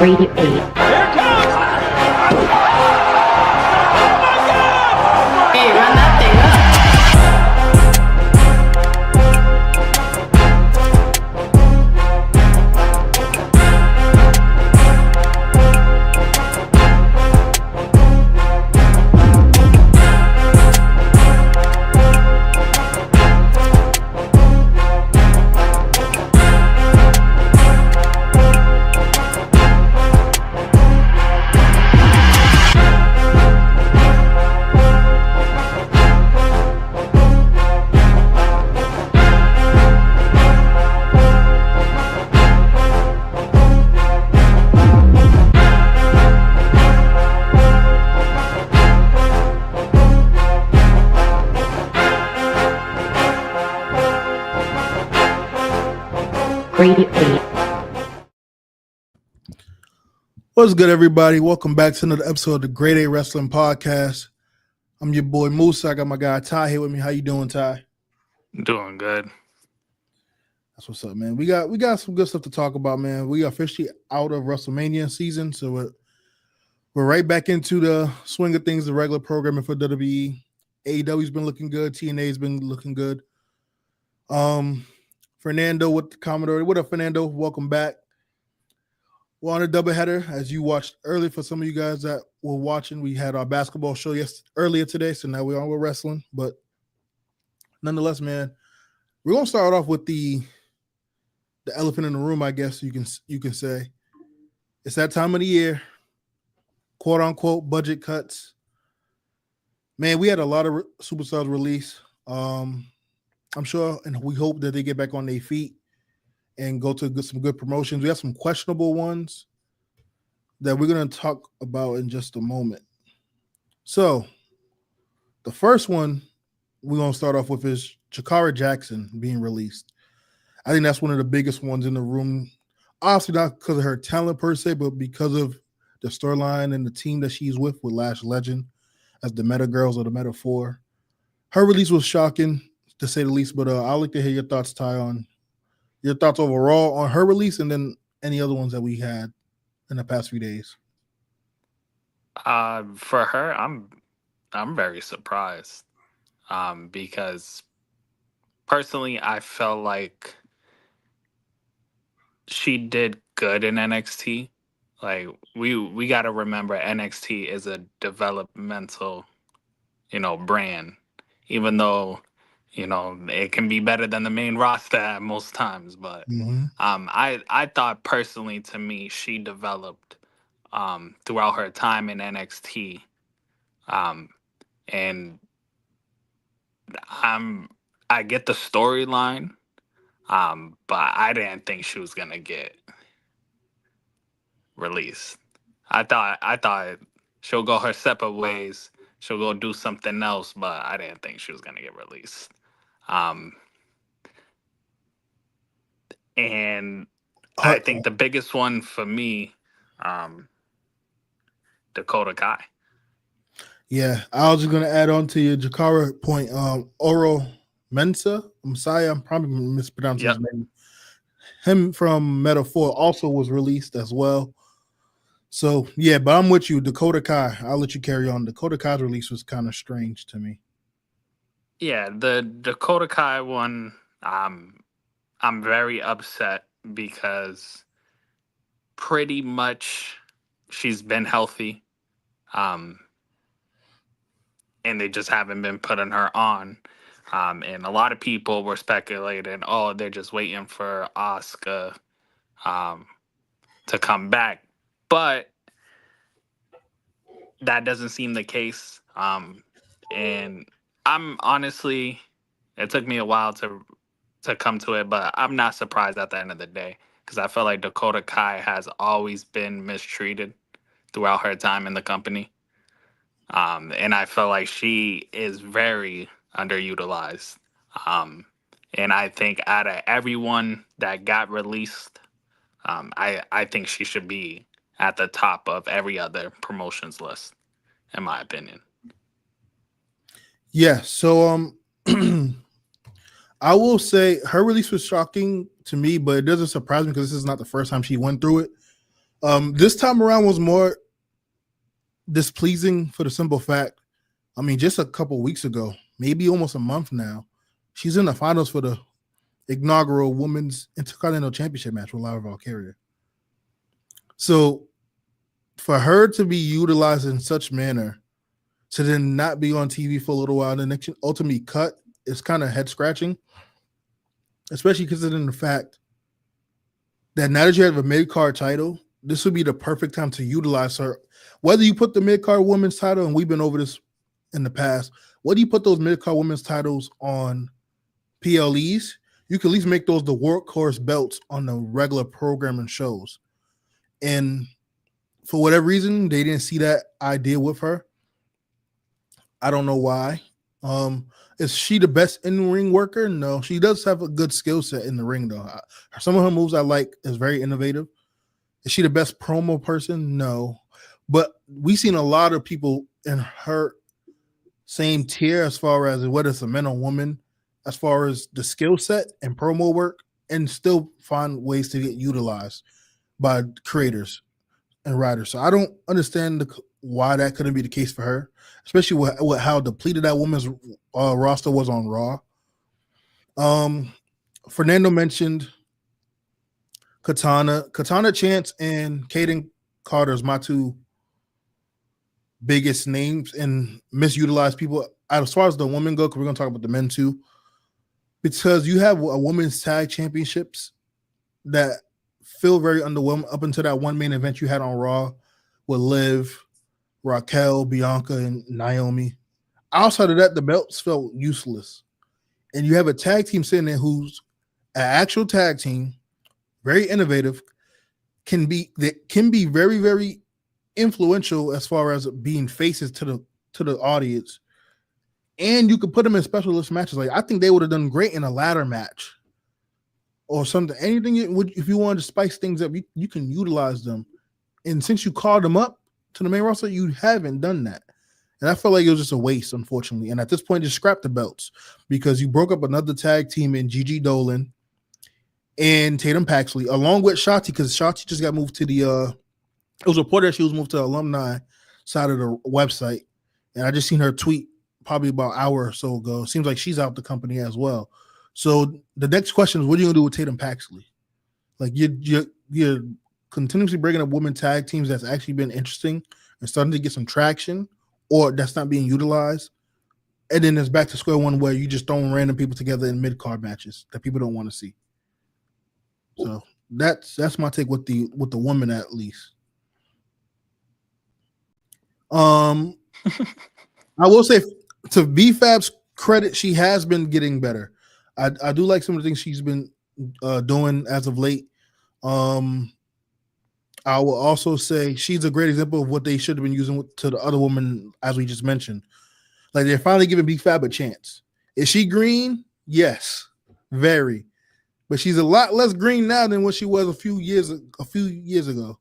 Brady 8. Here comes! Hey, run that thing up. Brady 8. What's good, everybody? Welcome back to another episode of the Grade A Wrestling Podcast. I'm your boy Musa. I got my guy Ty here with me. How you doing, Ty? Doing good. That's what's up, man. We got some good stuff to talk about, man. We are officially out of WrestleMania season, so we're right back into the swing of things, the regular programming for WWE. AEW's been looking good. TNA's been looking good. Fernando with the Commodore. What up, Fernando? Welcome back. We're on a doubleheader, as you watched earlier. For some of you guys that were watching, we had our basketball show earlier today, so now we're on with wrestling. But nonetheless, man, we're gonna start off with the elephant in the room, I guess you can say. It's that time of the year, quote unquote budget cuts. Man, we had a lot of superstars release. I'm sure, and we hope that they get back on their feet and go to some good promotions. We have some questionable ones that we're going to talk about in just a moment. So, the first one we're going to start off with is Jakara Jackson being released. I think that's one of the biggest ones in the room. Obviously, not because of her talent per se, but because of the storyline and the team that she's with Lash Legend as the Meta Girls or the Meta 4. Her release was shocking, to say the least, but I'd like to hear your thoughts, Ty, on your thoughts overall on her release and then any other ones that we had in the past few days. For her, I'm very surprised because personally, I felt like she did good in NXT. Like we got to remember NXT is a developmental, brand, even though it can be better than the main roster at most times, but I thought personally, to me, she developed throughout her time in NXT, and I get the storyline, but I didn't think she was gonna get released. I thought she'll go her separate ways. She'll go do something else, but I didn't think she was gonna get released. And I think the biggest one for me, Dakota Kai. Yeah, I was just going to add on to your Jakara point. Oro Mensah, I'm probably mispronouncing his name. Him from Meta 4 also was released as well. So, yeah, but I'm with you. Dakota Kai, I'll let you carry on. Dakota Kai's release was kind of strange to me. Yeah, the Dakota Kai one, I'm very upset because pretty much she's been healthy, and they just haven't been putting her on. And a lot of people were speculating, they're just waiting for Asuka to come back. But that doesn't seem the case. And I'm honestly, it took me a while to come to it, but I'm not surprised at the end of the day because I feel like Dakota Kai has always been mistreated throughout her time in the company. And I feel like she is very underutilized. And I think out of everyone that got released, I think she should be at the top of every other promotions list, in my opinion. Yeah, so I will say her release was shocking to me, but it doesn't surprise me because this is not the first time she went through it. This time around was more displeasing for the simple fact. I mean, just a couple weeks ago, maybe almost a month now, she's in the finals for the inaugural Women's Intercontinental Championship match with Lara Valkyria. So for her to be utilized in such manner to then not be on TV for a little while and then ultimately cut is kind of head scratching, especially considering the fact that now that you have a mid-card title, this would be the perfect time to utilize her. Whether you put the mid-card women's title, and we've been over this in the past, whether you put those mid-card women's titles on PLEs, you can at least make those the workhorse belts on the regular programming shows. And for whatever reason, they didn't see that idea with her. I don't know why. Is she the best in-ring worker? No, she does have a good skill set in the ring, though. Some of her moves I like is very innovative. Is she the best promo person? No. But we've seen a lot of people in her same tier as far as whether it's a man or woman, as far as the skill set and promo work, and still find ways to get utilized by creators and writers. So I don't understand why that couldn't be the case for her, especially with how depleted that woman's roster was on Raw. Fernando mentioned Katana Chance, and Kaden Carter is my two biggest names and misutilized people as far as the women go, because we're going to talk about the men too. Because you have a women's tag championships that feel very underwhelming up until that one main event you had on Raw with Liv, Raquel, Bianca, and Naomi. Outside of that, the belts felt useless. And you have a tag team sitting there who's an actual tag team, very innovative, can be very, very influential as far as being faces to the audience. And you could put them in specialist matches. Like I think they would have done great in a ladder match or something. Anything if you wanted to spice things up, you can utilize them. And since you called them up to the main roster, you haven't done that. And I felt like it was just a waste, unfortunately. And at this point, just scrap the belts because you broke up another tag team in Gigi Dolan and Tatum Paxley, along with Shotzi, because Shotzi just got moved to the it was reported that she was moved to the alumni side of the website. And I just seen her tweet probably about an hour or so ago. Seems like she's out the company as well. So the next question is, what are you gonna do with Tatum Paxley? Like you're continuously bringing up women tag teams that's actually been interesting and starting to get some traction, or that's not being utilized. And then it's back to square one where you just throwing random people together in mid-card matches that people don't want to see. So that's my take with the woman at least. I will say to BFAB's credit, she has been getting better. I do like some of the things she's been doing as of late. I will also say she's a great example of what they should have been using to the other woman, as we just mentioned. Like they're finally giving BFAB a chance. Is she green? Yes, very. But she's a lot less green now than what she was a few years ago.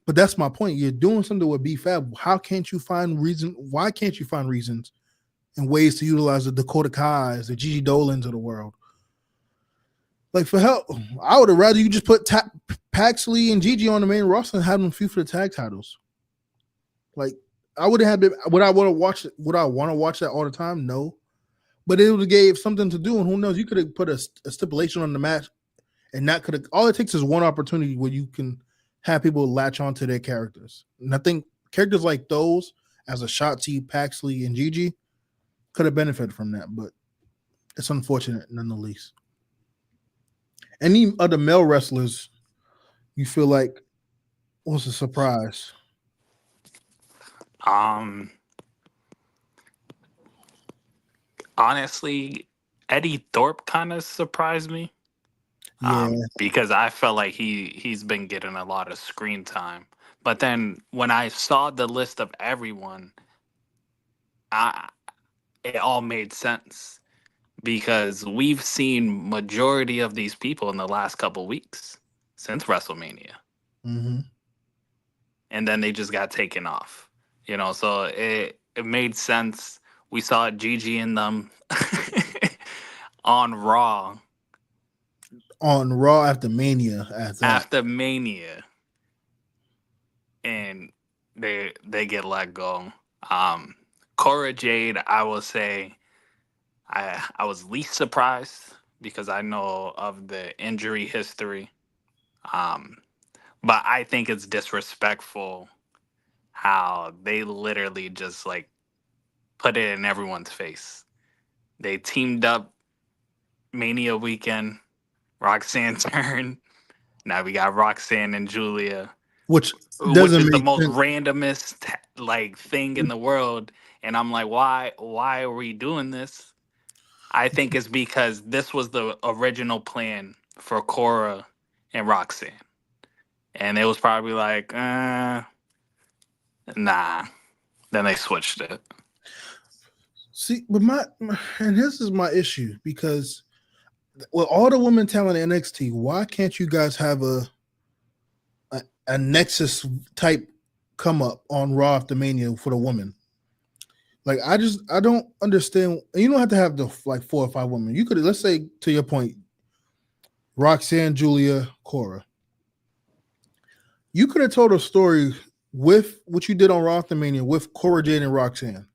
But that's my point. You're doing something with BFAB. How can't you find reason? Why can't you find reasons and ways to utilize the Dakota Kais, the Gigi Dolans of the world? Like for help, I would have rather you just put Paxley and Gigi on the main roster and have them feud for the tag titles. Like I would have been. Would I want to watch it? Would I want to watch that all the time? No. But it would have gave something to do, and who knows? You could have put a stipulation on the match, and that could have. All it takes is one opportunity where you can have people latch onto their characters. And I think characters like those, as a Shotzi, Paxley, and Gigi, could have benefited from that. But it's unfortunate nonetheless. Any other male wrestlers you feel like was a surprise? Honestly, Eddie Thorpe kind of surprised me. Yeah. Because I felt like he's been getting a lot of screen time. But then when I saw the list of everyone, it all made sense because we've seen majority of these people in the last couple weeks since WrestleMania. Mm-hmm. And then they just got taken off, so it made sense. We saw Gigi in them on Raw. On Raw after Mania. After Mania. and they get let go. Cora Jade, I will say, I was least surprised because I know of the injury history. Um, but I think it's disrespectful how they literally just like put it in everyone's face. They teamed up Mania weekend, Roxanne turned. Now we got Roxanne and Julia, which which doesn't is the make most sense. randomest like thing in the world. And I'm like, why are we doing this? I think it's because this was the original plan for Cora and Roxanne. And it was probably like, nah. Then they switched it. See, but and this is my issue because with all the women talent in NXT, why can't you guys have a Nexus type come up on Raw after Mania for the women? Like I don't understand. You don't have to have the like 4 or 5 women. You could, let's say, to your point, Roxanne, Julia, Cora. You could have told a story with what you did on Raw after Mania with Cora Jade and Roxanne,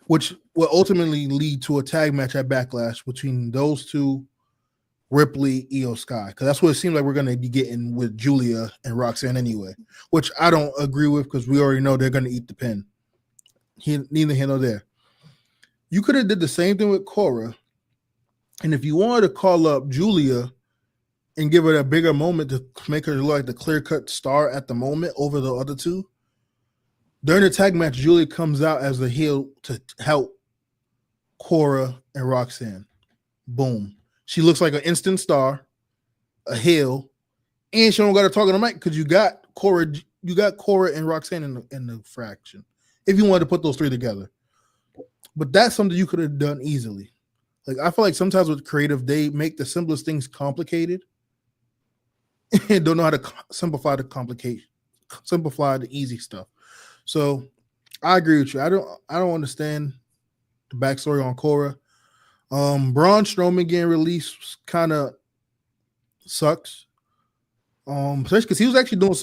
which will ultimately lead to a tag match at Backlash between those two, Ripley, Io Sky, because that's what it seems like we're going to be getting with Julia and Roxanne anyway, which I don't agree with because we already know they're going to eat the pin. Neither here nor there. You could have did the same thing with Cora, and if you wanted to call up Julia and give her a bigger moment to make her look like the clear-cut star at the moment over the other two, during the tag match, Julia comes out as the heel to help Cora and Roxanne. Boom. She looks like an instant star, a heel, and she don't got to talk on the mic because you got Cora and Roxanne in the fraction. If you wanted to put those 3 together. But that's something you could have done easily. Like I feel like sometimes with creative, they make the simplest things complicated and don't know how to simplify the easy stuff. So I agree with you. I don't understand the backstory on Cora. Braun Strowman getting released kind of sucks. Especially because he was actually doing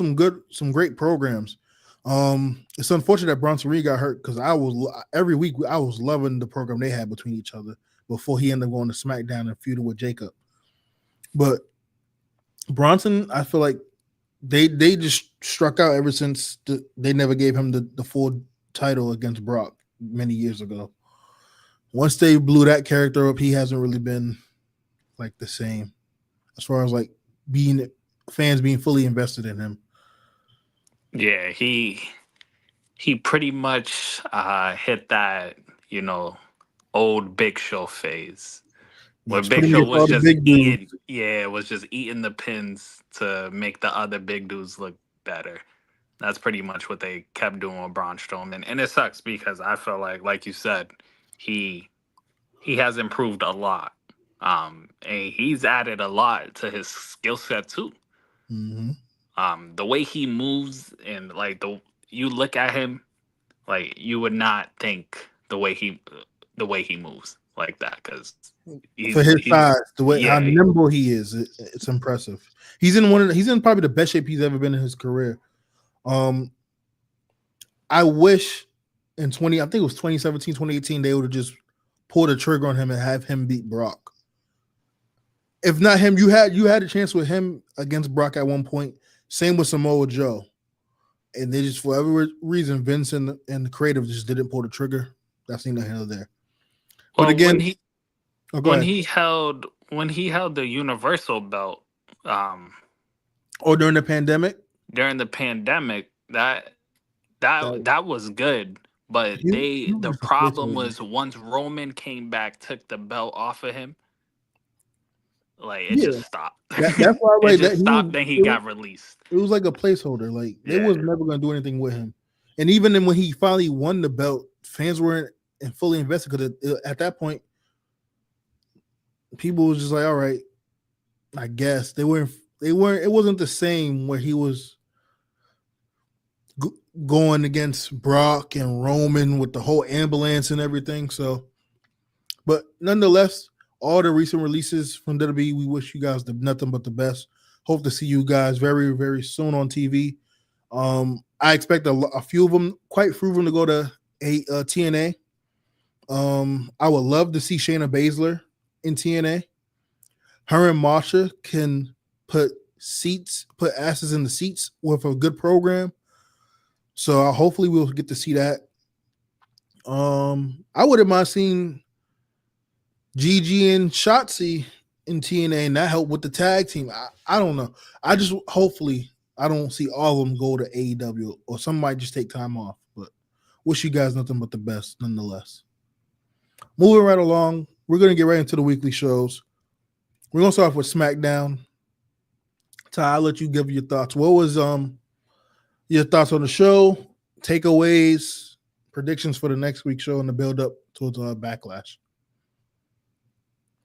some great programs. It's unfortunate that Bronson Reed got hurt because every week I was loving the program they had between each other before he ended up going to SmackDown and feuding with Jacob. But Bronson, I feel like they just struck out ever since they never gave him the full title against Brock many years ago. Once they blew that character up, he hasn't really been like the same as far as like fans being fully invested in him. Yeah, he pretty much hit that, old Big Show phase. Where Big Show was just eating the pins to make the other big dudes look better. That's pretty much what they kept doing with Braun Strowman. And it sucks because I feel like you said, he has improved a lot. And he's added a lot to his skill set too. Mm-hmm. The way he moves and like you look at him, like you would not think the way he moves like that because for his size, the way how nimble he is, it's impressive. He's in probably the best shape he's ever been in his career. I wish I think it was 2017, 2018, they would have just pulled a trigger on him and have him beat Brock. If not him, you had a chance with him against Brock at one point. Same with Samoa Joe. And they just, for every reason, Vince and the creative just didn't pull the trigger. That's neither here nor there. But well, again, when he held the Universal belt, or during the pandemic. That was good. But the problem was once Roman came back, took the belt off of him, like it just stopped. That's why it just stopped. Then he got released. It was like a placeholder. Like they was never going to do anything with him. And even then, when he finally won the belt, fans weren't fully invested because at that point, people was just like, "All right, I guess they weren't. It wasn't the same where he was going against Brock and Roman with the whole ambulance and everything." So, but nonetheless, all the recent releases from WWE, we wish you guys nothing but the best. Hope to see you guys very, very soon on TV. I expect a few of them, quite a few of them, to go to TNA. I would love to see Shayna Baszler in TNA. Her and Masha can put asses in the seats with a good program. So hopefully we'll get to see that. I wouldn't mind seeing Gigi and Shotzi in TNA, and that helped with the tag team. I don't know. I just hopefully I don't see all of them go to AEW, or some might just take time off. But wish you guys nothing but the best, nonetheless. Moving right along, we're gonna get right into the weekly shows. We're gonna start off with SmackDown. Ty, I'll let you give your thoughts. What was your thoughts on the show? Takeaways, predictions for the next week's show, and the build up towards Backlash.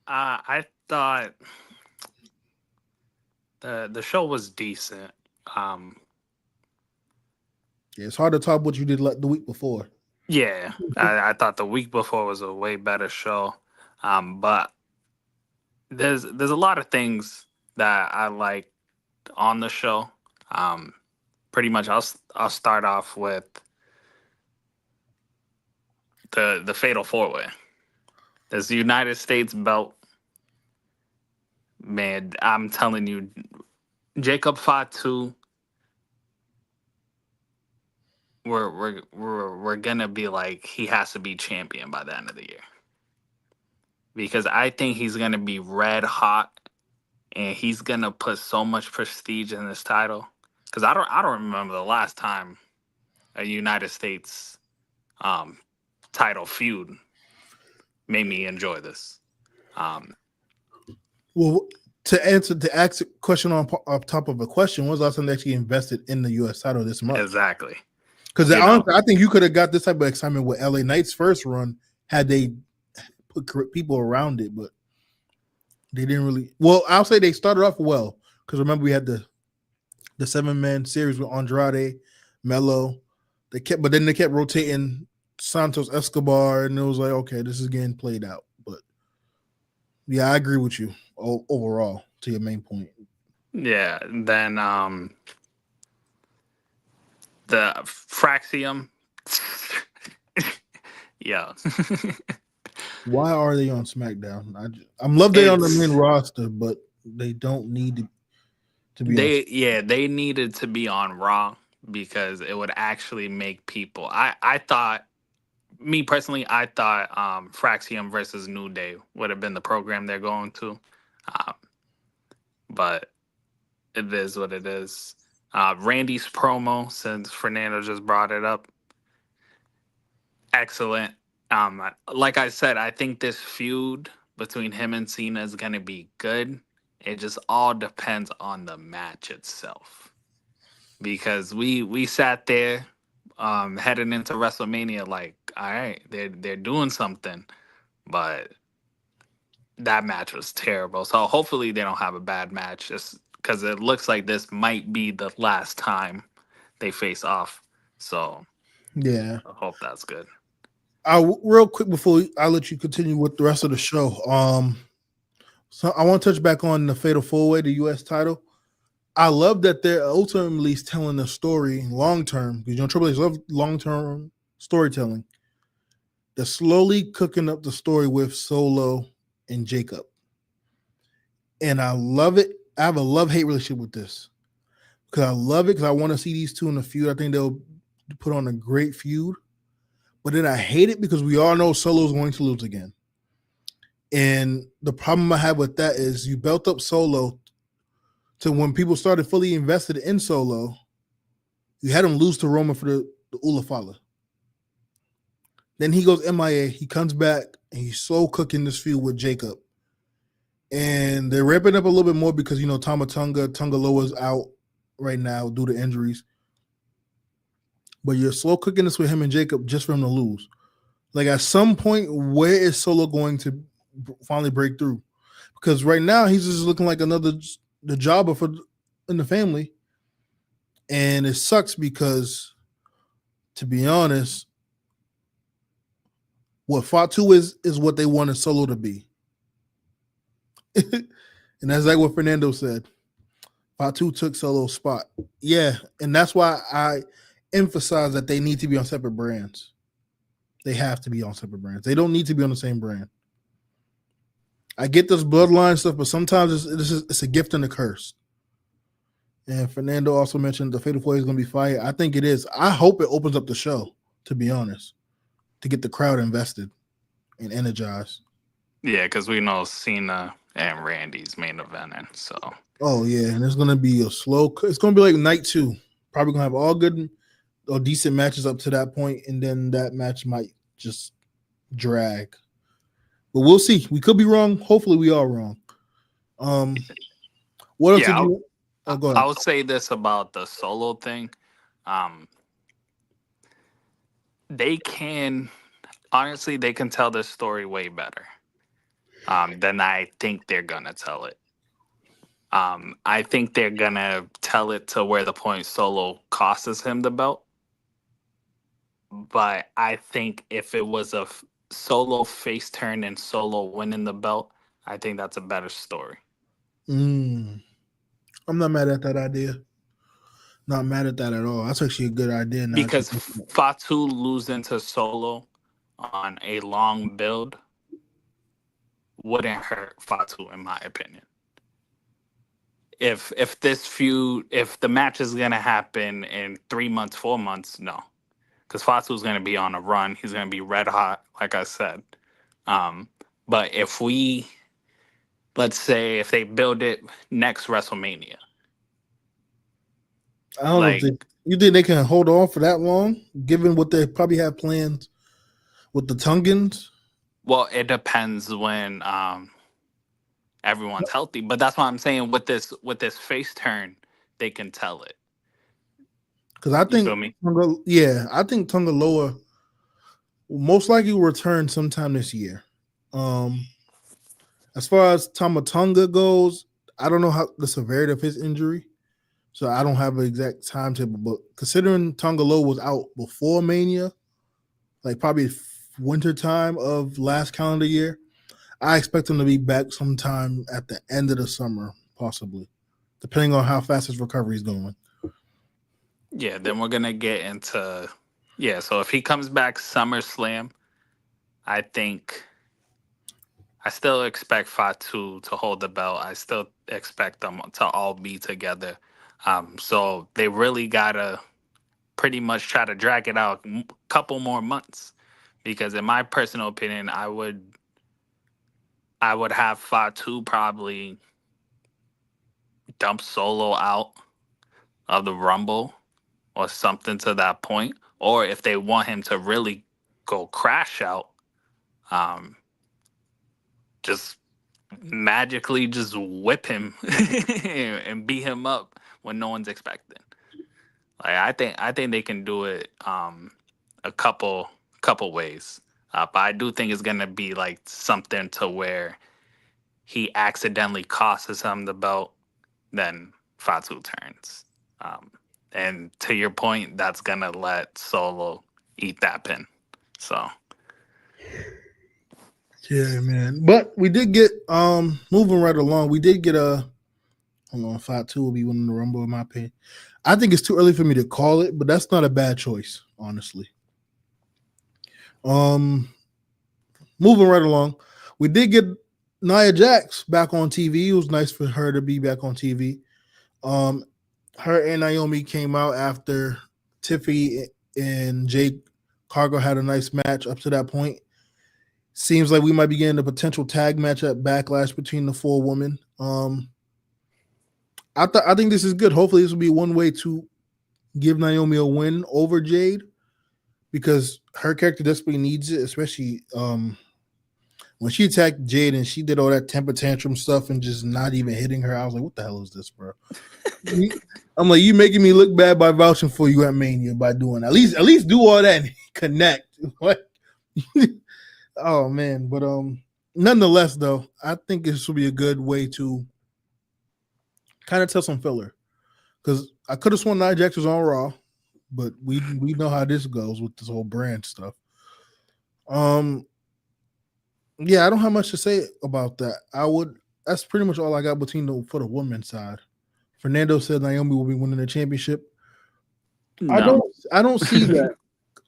I thought the show was decent. Yeah, it's hard to top what you did the week before. Yeah, I thought the week before was a way better show. But there's a lot of things that I like on the show. Pretty much, I'll start off with the Fatal 4-Way. There's the United States belt. Man, I'm telling you, Jacob Fatu, we're gonna be like, he has to be champion by the end of the year, because I think he's gonna be red hot, and he's gonna put so much prestige in this title. Because I don't remember the last time a United States title feud made me enjoy this. Well, to ask a question on top of a question, when was the last time they actually invested in the U.S. title this month? Exactly. Because honestly, I think you could have got this type of excitement with LA Knight's first run had they put people around it, but they didn't really. Well, I'll say they started off well, because remember we had the 7-man series with Andrade, Melo. But then they kept rotating Santos Escobar, and it was like, okay, this is getting played out. But yeah, I agree with you overall to your main point. Yeah. Then the Fraxium. Yeah. Why are they on SmackDown? I'm love they on the main roster, but they don't need to be. They needed to be on Raw, because it would actually make people. I thought, me personally, I thought Fraxium versus New Day would have been the program they're going to, but it is what it is. Randy's promo, since Fernando just brought it up, excellent. Like I said, I think this feud between him and Cena is going to be good. It just all depends on the match itself, because we sat there heading into WrestleMania like, all right, they're doing something, but that match was terrible. So hopefully they don't have a bad match, just because it looks like this might be the last time they face off. So Yeah, I hope that's good. Real quick before I let you continue with the rest of the show, so I want to touch back on the Fatal 4-Way, the U.S. title. I love that they're ultimately telling the story long term, because Triple H love long term storytelling. They're slowly cooking up the story with Solo and Jacob, and I love it. I have a love-hate relationship with this, because I love it, because I want to see these two in the feud. I think they'll put on a great feud, but then I hate it because we all know Solo's going to lose again. And the problem I have with that is you built up Solo to when people started fully invested in Solo, you had him lose to Roman for the Ula Fala. Then he goes MIA. He comes back, and he's so cooking this feud with Jacob. And they're ramping up a little bit more because, Tungaloa's out right now due to injuries. But you're slow cooking this with him and Jacob just for him to lose. Like, at some point, where is Solo going to finally break through? Because right now he's just looking like the jobber in the family, and it sucks because, to be honest, what Fatu is what they wanted Solo to be, and that's like what Fernando said. Fatu took Solo's spot. Yeah, and that's why I emphasize that they need to be on separate brands. They have to be on separate brands. They don't need to be on the same brand. I get this bloodline stuff, but sometimes it's a gift and a curse. And Fernando also mentioned the Fatal 4 is going to be fire. I think it is. I hope it opens up the show, to be honest, to get the crowd invested and energized. Yeah, because we know Cena and Randy's main eventing. So. Oh, yeah. And it's going to be it's going to be like night 2. Probably going to have all good or decent matches up to that point, and then that match might just drag. But we'll see. We could be wrong. Hopefully we are wrong. What else did you... Oh, go ahead. I would say this about the Solo thing. They can tell this story way better than I think they're gonna tell it. I think they're gonna tell it to where the point Solo costs him the belt. But I think if it was a Solo face turn and Solo winning the belt, I think that's a better story. I'm not mad at that idea. Not mad at that at all. That's actually a good idea. Because Fatu losing to Solo on a long build wouldn't hurt Fatu, in my opinion. If the match is gonna happen in 3 months, 4 months, no. Because Fatu's gonna be on a run. He's gonna be red hot, like I said. But let's say if they build it next WrestleMania. I don't know. You think they can hold on for that long, given what they probably have plans with the Tungans? Well, it depends when everyone's healthy. But that's what I'm saying. With this face turn, they can tell it. Because I think, I think Tonga Loa will most likely return sometime this year. As far as Tama Tonga goes, I don't know how the severity of his injury, so I don't have an exact timetable. But considering Tonga Loa was out before Mania, like probably winter time of last calendar year, I expect him to be back sometime at the end of the summer, possibly, depending on how fast his recovery is going. Yeah, then we're gonna get into so if he comes back SummerSlam, I still expect Fatu to hold the belt. I still expect them to all be together. So they really gotta pretty much try to drag it out a couple more months, because in my personal opinion, I would have Fatu probably dump Solo out of the Rumble or something to that point. Or if they want him to really go crash out, just magically just whip him and beat him up when no one's expecting. Like I think they can do it a couple ways. But I do think it's gonna be like something to where he accidentally costs him the belt, then Fatu turns. And to your point, that's gonna let Solo eat that pin. So yeah, man. But we did get moving right along. We did get Fatu will be winning the Rumble in my opinion. I think it's too early for me to call it, but that's not a bad choice, honestly. Moving right along, we did get Nia Jax back on TV. It was nice for her to be back on TV. Her and Naomi came out after Tiffany and Jade Cargill had a nice match up to that point. Seems like we might be getting a potential tag match at Backlash between the 4 women. I think this is good. Hopefully this will be one way to give Naomi a win over Jade, because her character desperately needs it, especially when she attacked Jade and she did all that temper tantrum stuff and just not even hitting her. I was like, what the hell is this, bro? I'm like, you making me look bad by vouching for you at Mania by doing that. At least do all that and connect. What? Oh man, but nonetheless though, I think this will be a good way to kind of tell some filler, because I could have sworn Nia Jax was on Raw, but we know how this goes with this whole brand stuff. Yeah, I don't have much to say about that. That's pretty much all I got for the women's side Fernando said Naomi will be winning the championship. No. I don't see that.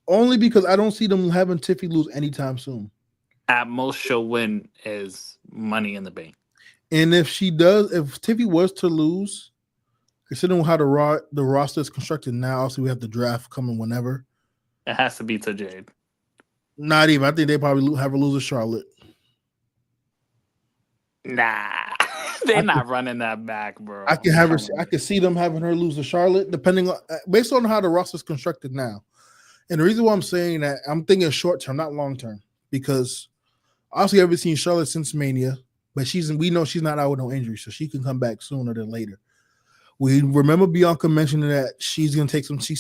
Only because I don't see them having Tiffy lose anytime soon. At most, she'll win is Money in the Bank. And if she does, if Tiffy was to lose, considering how the roster is constructed now, also we have the draft coming whenever. It has to be to Jade. Not even. I think they probably have her lose to Charlotte. Nah, they're not running that back, bro. I can have her. I can see them having her lose to Charlotte, depending on based on how the roster is constructed now. And the reason why I'm saying that, I'm thinking short term, not long term, because obviously I've seen Charlotte since Mania, but we know she's not out with no injury, so she can come back sooner than later. We remember Bianca mentioning that she's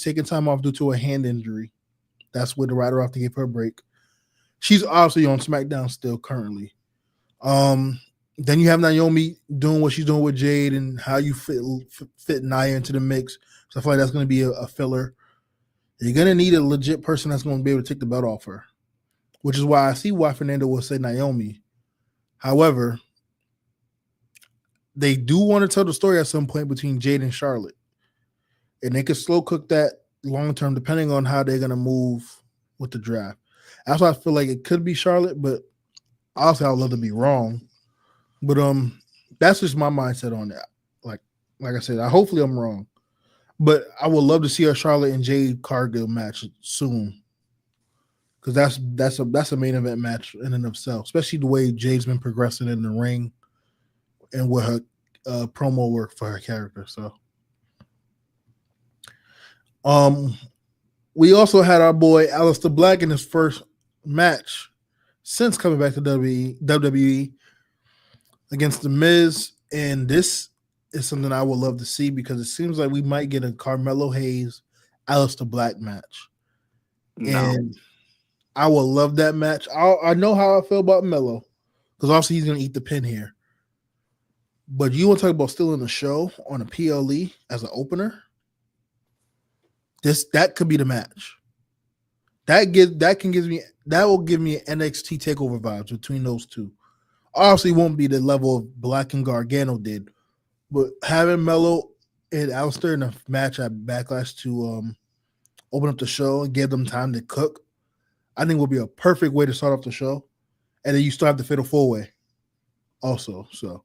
taking time off due to a hand injury. That's where the writer off to give her a break. She's obviously on SmackDown still currently. Then you have Naomi doing what she's doing with Jade and how you fit Nia into the mix. So I feel like that's going to be a filler. You're going to need a legit person that's going to be able to take the belt off her, which is why I see why Fernando will say Naomi. However, they do want to tell the story at some point between Jade and Charlotte. And they could slow cook that long term depending on how they're going to move with the draft. That's why I feel like it could be Charlotte, but honestly, I would love to be wrong. But that's just my mindset on that. Like I said, hopefully I'm wrong. But I would love to see a Charlotte and Jade Cargill match soon. Because that's a main event match in and of itself, especially the way Jade's been progressing in the ring and with her promo work for her character. So we also had our boy Aleister Black in his first match since coming back to WWE against The Miz, and this is something I would love to see because it seems like we might get a Carmelo Hayes, Aleister Black match. No. And I would love that match. I know how I feel about Melo because obviously he's going to eat the pin here. But you want to talk about still in the show on a PLE as an opener? That could be the match. That will give me NXT takeover vibes between those two. Obviously, it won't be the level of Black and Gargano did, but having Melo and Aleister in a match at Backlash to open up the show and give them time to cook, I think will be a perfect way to start off the show. And then you still have to fit a full way also. So,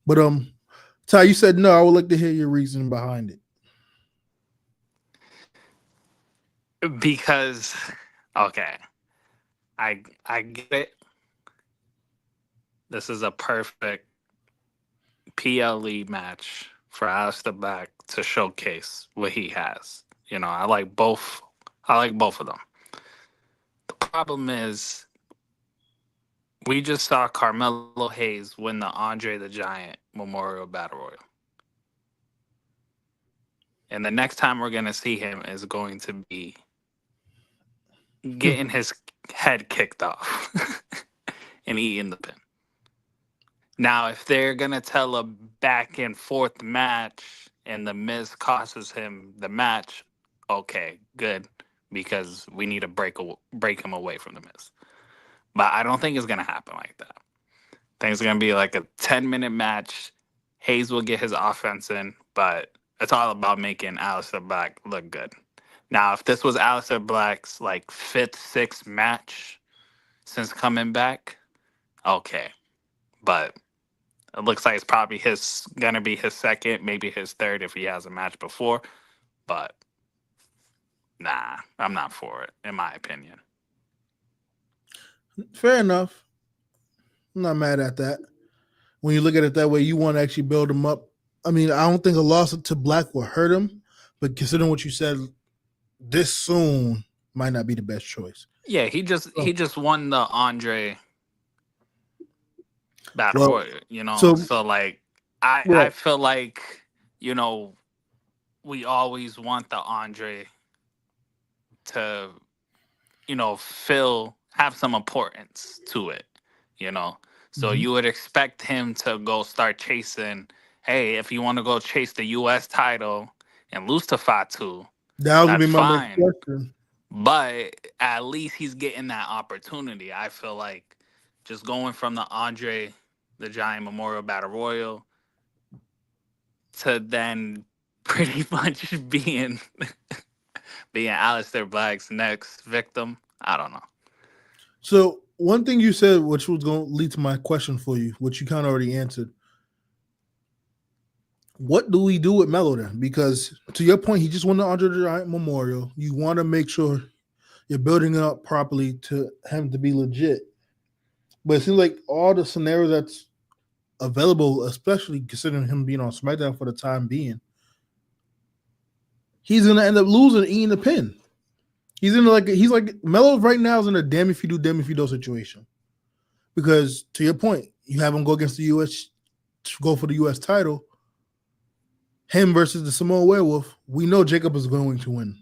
but Ty, you said no. I would like to hear your reason behind it. Because, okay, I get it. This is a perfect PLE match for Aleister Black to showcase what he has. You know, I like both of them. The problem is we just saw Carmelo Hayes win the Andre the Giant Memorial Battle Royal. And the next time we're going to see him is going to be getting his head kicked off and eating the pin. Now, if they're going to tell a back and forth match and The Miz costs him the match, okay, good, because we need to break him away from The Miz. But I don't think it's going to happen like that. I think it's going to be like a 10-minute match. Hayes will get his offense in, but it's all about making Aleister Black look good. Now, if this was Aleister Black's like 5th, 6th match since coming back, okay. But it looks like it's probably gonna be his 2nd, maybe his 3rd if he has a match before. But nah, I'm not for it, in my opinion. Fair enough. I'm not mad at that. When you look at it that way, you want to actually build him up. I mean, I don't think a loss to Black will hurt him, but considering what you said, this soon might not be the best choice. Yeah, he just won the Andre Battle Royal, you know. So like I feel like, you know, we always want the Andre to, you know, have some importance to it, you know. So you would expect him to go start chasing, hey, if you want to go chase the US title and lose to Fatu, that would be my next question. But at least he's getting that opportunity. I feel like just going from the Andre the Giant Memorial Battle Royal to then pretty much being Aleister Black's next victim. I don't know. So one thing you said, which was going to lead to my question for you, which you kind of already answered. What do we do with Melo then? Because to your point, he just won the Andre the Giant Memorial. You want to make sure you're building it up properly to him to be legit. But it seems like all the scenarios that's available, especially considering him being on SmackDown for the time being, he's gonna end up losing, eating the pin. He's like Melo right now is in a damn if you do, damn if you don't situation. Because to your point, you have him go against the US, go for the US title. Him versus the Samoa Werewolf, we know Jacob is going to win.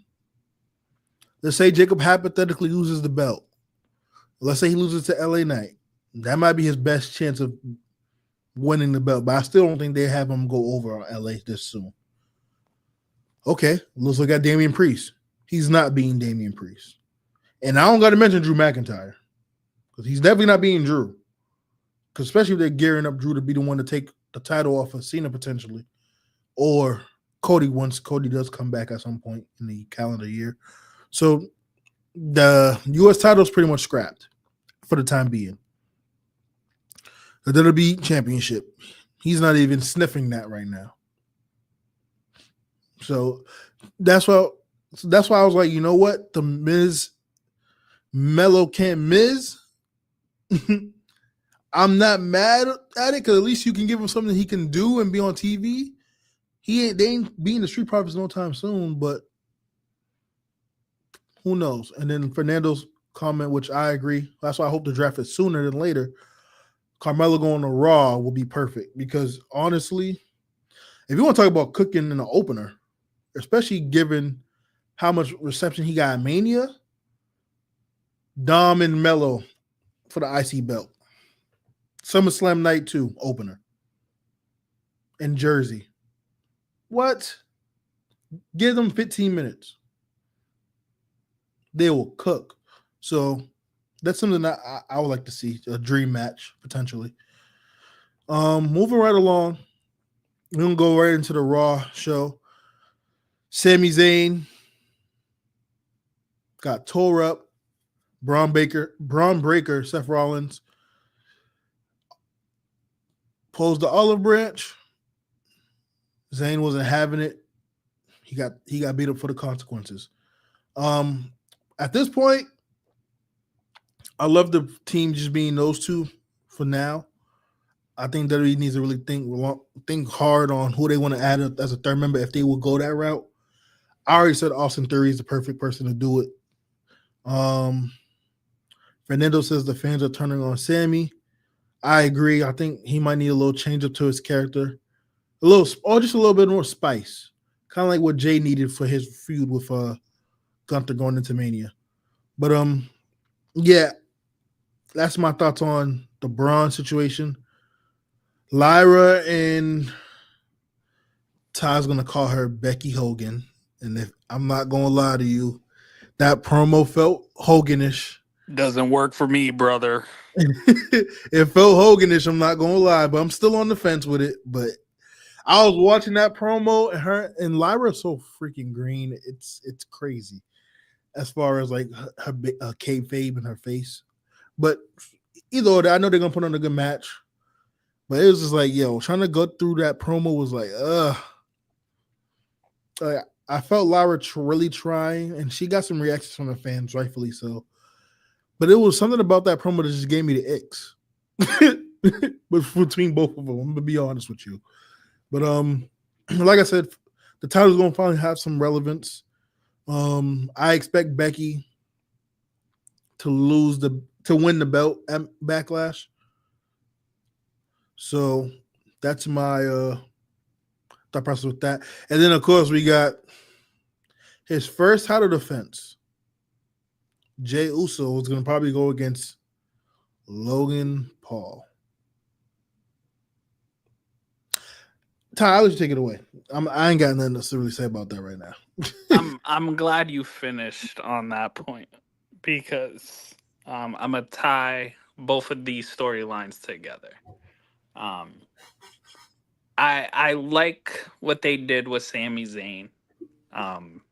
Let's say Jacob hypothetically loses the belt. Let's say he loses to LA Knight. That might be his best chance of winning the belt, but I still don't think they have him go over on LA this soon. Okay, let's look at Damian Priest. He's not being Damian Priest. And I don't got to mention Drew McIntyre because he's definitely not being Drew. Because especially if they're gearing up Drew to be the one to take the title off of Cena potentially. Or Cody once Cody does come back at some point in the calendar year. So the U.S. title is pretty much scrapped for the time being. The WWE Championship, he's not even sniffing that right now. So that's why I was like, you know what? The Miz, Melo can't Miz. I'm not mad at it because at least you can give him something he can do and be on TV. They ain't being the Street Profits no time soon, but who knows? And then Fernando's comment, which I agree. That's why I hope the draft is sooner than later. Carmelo going to Raw will be perfect because honestly, if you want to talk about cooking in the opener, especially given how much reception he got in Mania, Dom and Melo for the IC belt. SummerSlam Night 2 opener in Jersey. What? Give them 15 minutes. They will cook. So that's something that I would like to see, a dream match potentially. Moving right along, we're going to go right into the Raw show. Sami Zayn got tore up. Braun Breaker, Seth Rollins posed the olive branch. Zayn wasn't having it. He got beat up for the consequences. At this point, I love the team just being those two for now. I think WWE needs to really think hard on who they want to add as a third member if they will go that route. I already said Austin Theory is the perfect person to do it. Fernando says the fans are turning on Sammy. I agree. I think he might need a little change up to his character. Just a little bit more spice. Kind of like what Jay needed for his feud with Gunther going into Mania. But yeah, that's my thoughts on the Braun situation. Lyra and Ty's gonna call her Becky Hogan. And if I'm not gonna lie to you, that promo felt Hoganish. Doesn't work for me, brother. It felt Hoganish, I'm not gonna lie, but I'm still on the fence with it. But I was watching that promo and her and Lyra is so freaking green. It's crazy as far as like her kayfabe in her face. But either way, I know they're gonna put on a good match. But it was just like, yo, trying to go through that promo was like, I felt Lyra really trying, and she got some reactions from the fans, rightfully so. But it was something about that promo that just gave me the icks. But between both of them, I'm gonna be honest with you. But like I said, the title's gonna finally have some relevance. I expect Becky to win the belt at Backlash. So that's my thought process with that. And then of course we got his first title defense. Jey Uso is gonna probably go against Logan Paul. Ty, I'll let you take it away. I ain't got nothing to really say about that right now. I'm glad you finished on that point because I'm gonna tie both of these storylines together. I like what they did with Sami Zayn. Um,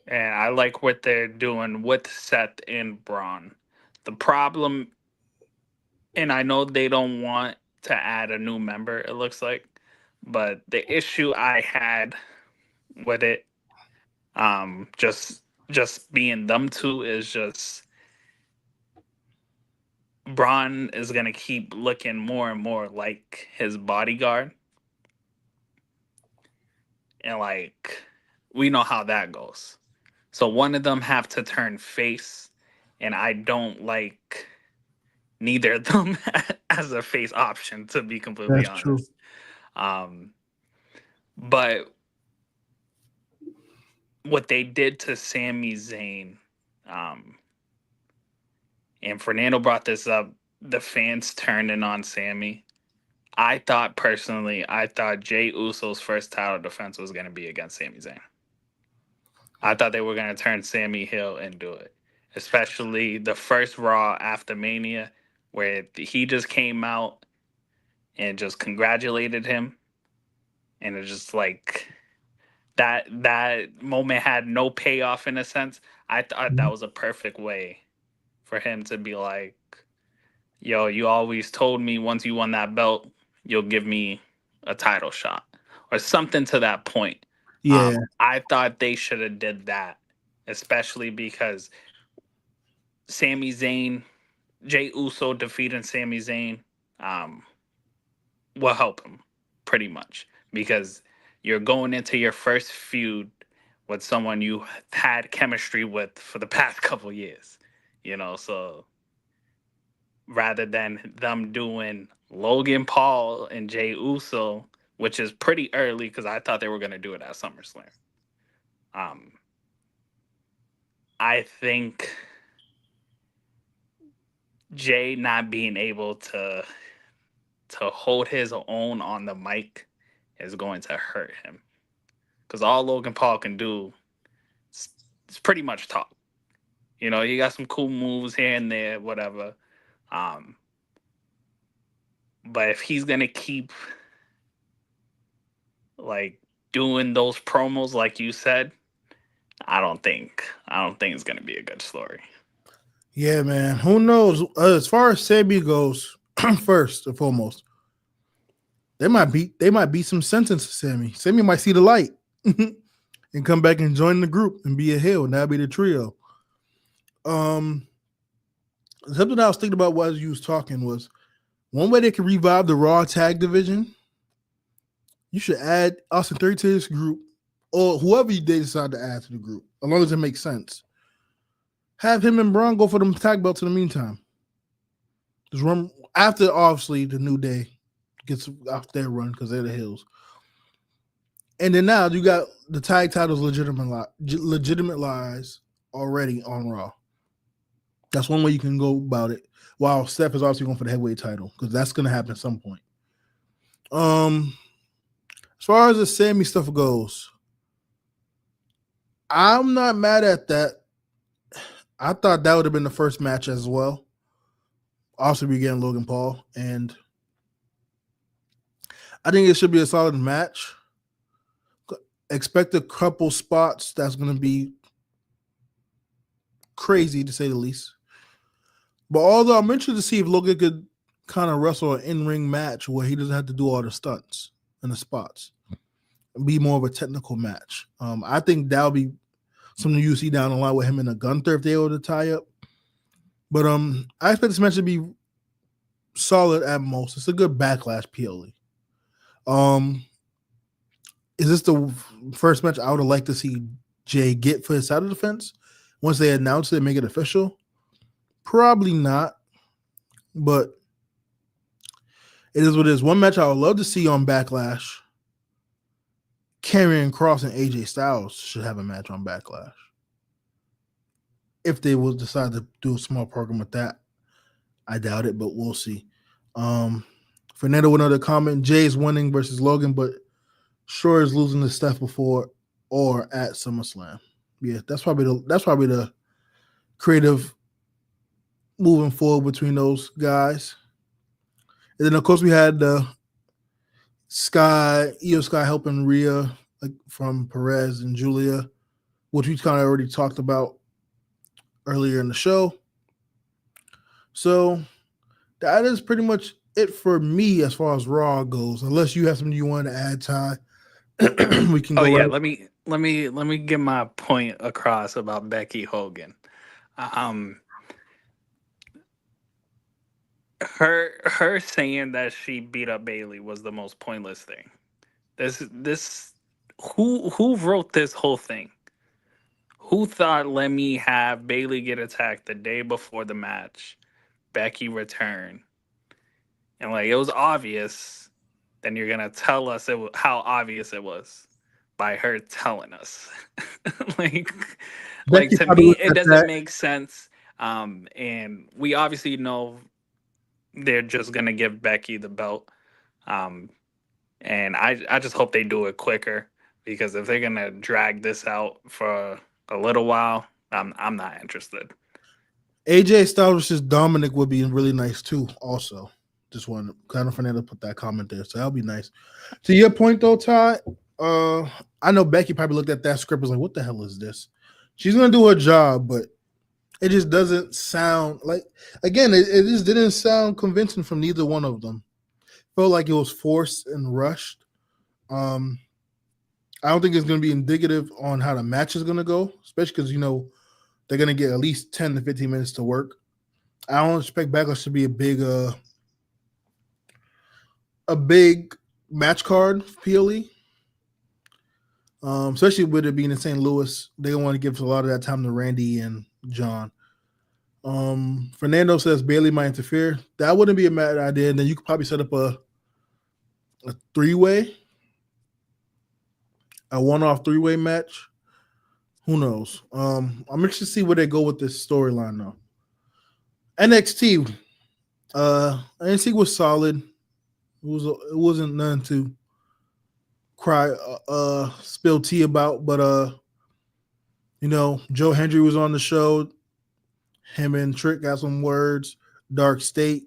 and I like what they're doing with Seth and Braun. The problem, and I know they don't want to add a new member, it looks like, but the issue I had with it, just being them two is just Braun is gonna keep looking more and more like his bodyguard, and like we know how that goes. So one of them have to turn face, and I don't like neither of them as a face option, to be completely That's true. honest. Um, but what they did to Sami Zayn, um, and Fernando brought this up, the fans turning on Sammy. I thought personally, I thought Jey Uso's first title defense was going to be against Sami Zayn. I thought they were going to turn Sammy Hill and do it, especially the first Raw after Mania, where he just came out and just congratulated him, and it's just like that moment had no payoff in a sense. I thought that was a perfect way for him to be like, "Yo, you always told me once you won that belt, you'll give me a title shot," or something to that point. Yeah, I thought they should have did that, especially because Sami Zayn, Jey Uso defeating Sami Zayn, um, will help him pretty much, because you're going into your first feud with someone you had chemistry with for the past couple years, so rather than them doing Logan Paul and Jey Uso, which is pretty early because I thought they were going to do it at SummerSlam. Um, I think Jay not being able to hold his own on the mic is going to hurt him, because all Logan Paul can do is pretty much talk. He got some cool moves here and there, whatever. Um, but if he's gonna keep like doing those promos like you said, I don't think it's gonna be a good story. yeah, man. Who knows? As far as Sammy goes, first and foremost, they might be some sentence to Sammy. Sammy might see the light and come back and join the group and be a heel, and that'll be the trio. Something I was thinking about while you was talking was one way they can revive the Raw tag division. You should add Austin Theory to this group, or whoever they decide to add to the group, as long as it makes sense. Have him and Braun go for them tag belts in the meantime. Just run after, obviously, the New Day gets off their run because they're the Hills. And then now you got the tag titles legitimate already on Raw. That's one way you can go about it. While Steph is obviously going for the heavyweight title, because that's going to happen at some point. As far as the Sammy stuff goes, I'm not mad at that. I thought that would have been the first match as well. Also, we getting Logan Paul, and I think it should be a solid match. Expect a couple spots that's going to be crazy, to say the least. But although I'm interested to see if Logan could kind of wrestle an in-ring match where he doesn't have to do all the stunts and the spots, and be more of a technical match. I think that'll be something you see down the line with him and a Gunther if they were to tie up. But I expect this match to be solid at most. It's a good Backlash PLE. Is this the first match I would have liked to see Jay get for his title defense? Once they announce it and make it official? Probably not. But it is what it is. One match I would love to see on Backlash, Karrion Kross and AJ Styles should have a match on Backlash. If they will decide to do a small program with that, I doubt it, but we'll see. Fernando with another comment: Jay's winning versus Logan, but sure is losing to Steph before or at SummerSlam. Yeah, that's probably the creative moving forward between those guys. And then of course we had the Io Sky helping Rhea like, from Perez and Julia, which we kind of already talked about earlier in the show. So that is pretty much it for me as far as Raw goes. Unless you have something you want to add, Ty, we can Oh go yeah, right. let me get my point across about Becky Hogan. Um, her saying that she beat up Bailey was the most pointless thing. This who wrote this whole thing? Who thought let me have Bailey get attacked the day before the match, Becky return, and like it was obvious. Then you're gonna tell us how obvious it was by her telling us. like, like Becky to probably me, looked it at doesn't that. make sense. And we obviously know they're just gonna give Becky the belt. Um, and I just hope they do it quicker because if they're gonna drag this out for a little while, I'm not interested. AJ Styles versus Dominic would be really nice too. Also, just wanted kind of Fernando put that comment there, so that'll be nice. To your point though, Ty, I know Becky probably looked at that script and was like, "What the hell is this?" She's gonna do her job, but it just doesn't sound like. Again, it just didn't sound convincing from neither one of them. Felt like it was forced and rushed. Um, I don't think it's going to be indicative on how the match is going to go, especially because they're going to get at least 10 to 15 minutes to work. I don't expect Backlash to be a big match card for PLE, especially with it being in St. Louis. They want to give a lot of that time to Randy and John. Fernando says Bailey might interfere. That wouldn't be a bad idea. And then you could probably set up a three-way, a one-off three-way match. Who knows? I'm interested to see where they go with this storyline though. NXT, NXT was solid. It wasn't nothing to cry, spill tea about. But Joe Hendry was on the show. Him and Trick got some words. Dark State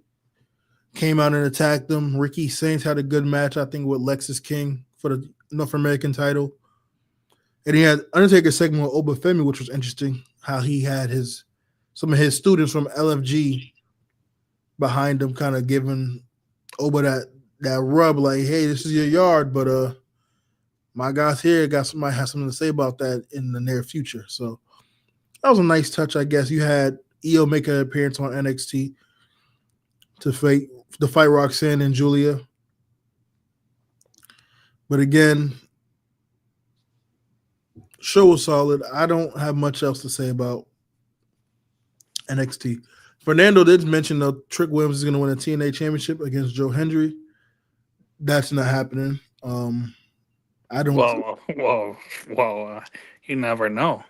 came out and attacked them. Ricky Saints had a good match, I think, with Lexus King for the North American title. And he had Undertaker segment with Obafemi, which was interesting. How he had some of his students from LFG behind him, kind of giving Oba that rub, like, "Hey, this is your yard, but my guys here might have something to say about that in the near future." So that was a nice touch, I guess. You had Io make an appearance on NXT to fight Roxanne and Julia. But again, show was solid. I don't have much else to say about NXT. Fernando did mention that Trick Williams is going to win a TNA championship against Joe Hendry. That's not happening. I don't. Well, you never know.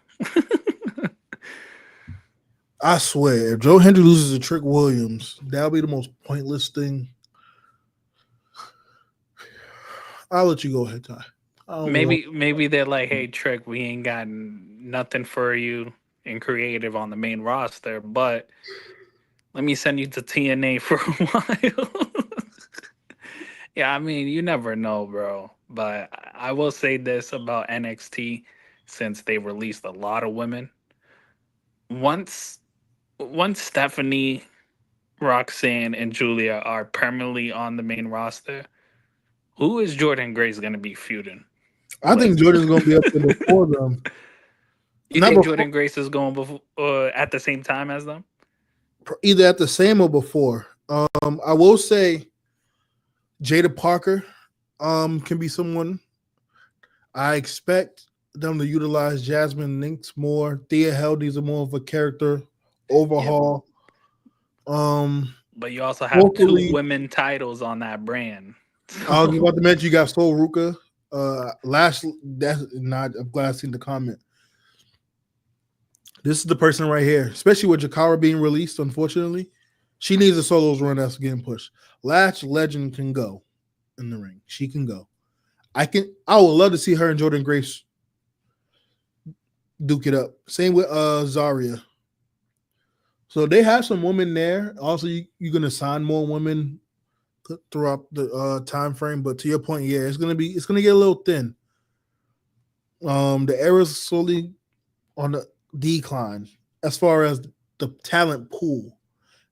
I swear, if Joe Hendry loses to Trick Williams, that'll be the most pointless thing. I'll let you go ahead, Ty. Maybe they're like, hey, Trick, we ain't got nothing for you in creative on the main roster, but let me send you to TNA for a while. Yeah, I mean, you never know, bro. But I will say this about NXT since they released a lot of women. Once Stephanie, Roxanne, and Julia are permanently on the main roster, who is Jordan Grace going to be feuding I with? think Jordan's going to be up there before them. You Not think before, Jordan Grace is going before at the same time as them? either at the same or before. I will say Jada Parker can be someone. I expect them to utilize Jasmine Ninks more. Thea Heldy's a more of a character overhaul. But you also have Hopefully, two women titles on that brand. I was about to mention you got Sol Ruka. That's not. I'm glad I seen the comment. This is the person right here, especially with Jakara being released. Unfortunately, she needs a solos run that's getting pushed. Lash Legend can go in the ring. She can go. I would love to see her and Jordan Grace duke it up. Same with Zarya. So they have some women there. Also, you're gonna sign more women throughout the time frame. But to your point, yeah, it's gonna get a little thin. The era is slowly on the decline as far as the talent pool.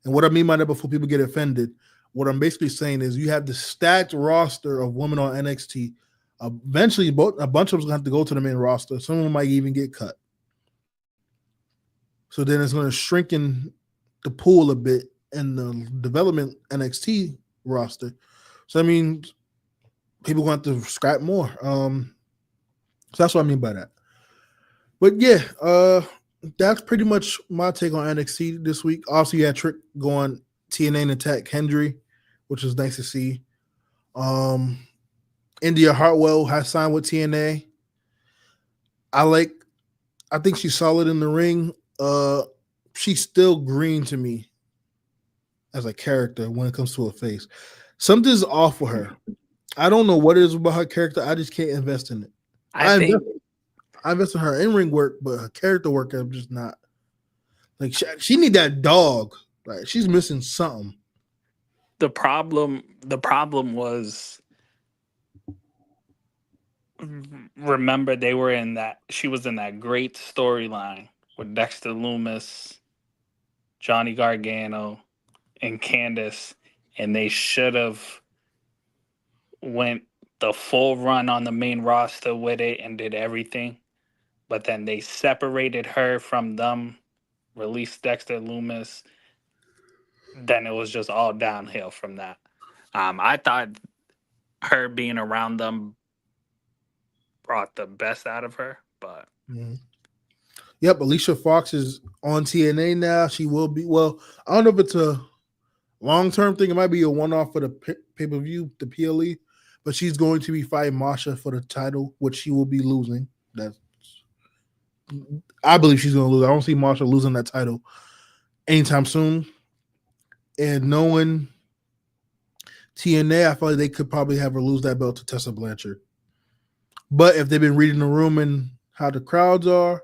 And what I mean by that, before people get offended, what I'm basically saying is you have the stacked roster of women on NXT. Eventually, a bunch of them have to go to the main roster. Some of them might even get cut. So then it's going to shrink in the pool a bit in the development NXT roster. So that means people going to have to scrap more. So that's what I mean by that. But yeah, that's pretty much my take on NXT this week. Also, you had Trick going TNA and attack Hendry, which is nice to see. India Hartwell has signed with TNA. I think she's solid in the ring. She's still green to me as a character when it comes to her face. Something's off with her. I don't know what it is about her character. I just can't invest in it. I invest in her in-ring work, but her character work, I'm just not. Like she need that dog. Like she's missing something. The problem was, remember, she was in that great storyline with Dexter Loomis, Johnny Gargano, and Candice, and they should have went the full run on the main roster with it and did everything. But then they separated her from them, released Dexter Loomis. Then it was just all downhill from that. I thought her being around them brought the best out of her, but Yep, Alicia Fox is on TNA now. She will be. Well, I don't know if it's a long-term thing. It might be a one-off for the pay-per-view, the PLE, but she's going to be fighting Masha for the title, which she will be losing. I believe she's going to lose. I don't see Masha losing that title anytime soon. And knowing TNA, I feel like they could probably have her lose that belt to Tessa Blanchard. But if they've been reading the room and how the crowds are,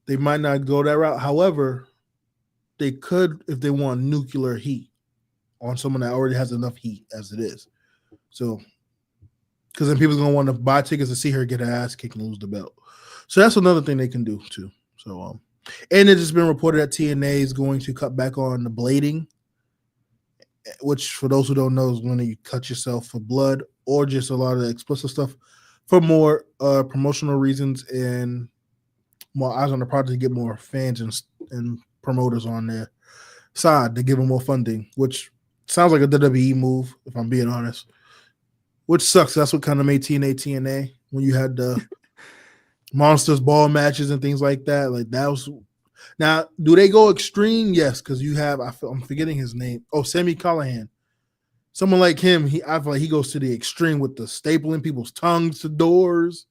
they might not go that route. However, they could if they want nuclear heat on someone that already has enough heat as it is. So, because then people's going to want to buy tickets to see her get her ass kicked and lose the belt. So that's another thing they can do too. So, and it's just been reported that TNA is going to cut back on the blading, which for those who don't know is when you cut yourself for blood or just a lot of the explicit stuff for more promotional reasons and more eyes on the product to get more fans and promoters on their side to give them more funding, which sounds like a WWE move, if I'm being honest. Which sucks. That's what kind of made TNA when you had the Monsters Ball matches and things like that. Like that was. Now, do they go extreme? Yes, because you have. I'm forgetting his name. Oh, Sammy Callahan. Someone like him. I feel like he goes to the extreme with the stapling people's tongues to doors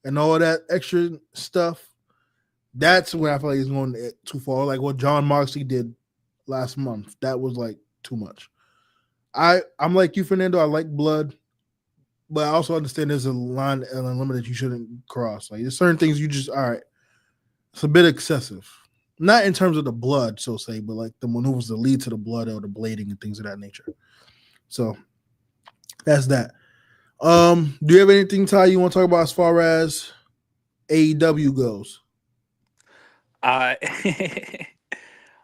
and all that extra stuff. That's where I feel like he's going too far. Like what John Moxley did last month. That was like too much. I'm like you, Fernando. I like blood, but I also understand there's a line and a limit that you shouldn't cross. Like there's certain things you just all right. It's a bit excessive. Not in terms of the blood, so say, but like the maneuvers that lead to the blood or the blading and things of that nature. So that's that. Do you have anything, Ty, you want to talk about as far as AEW goes?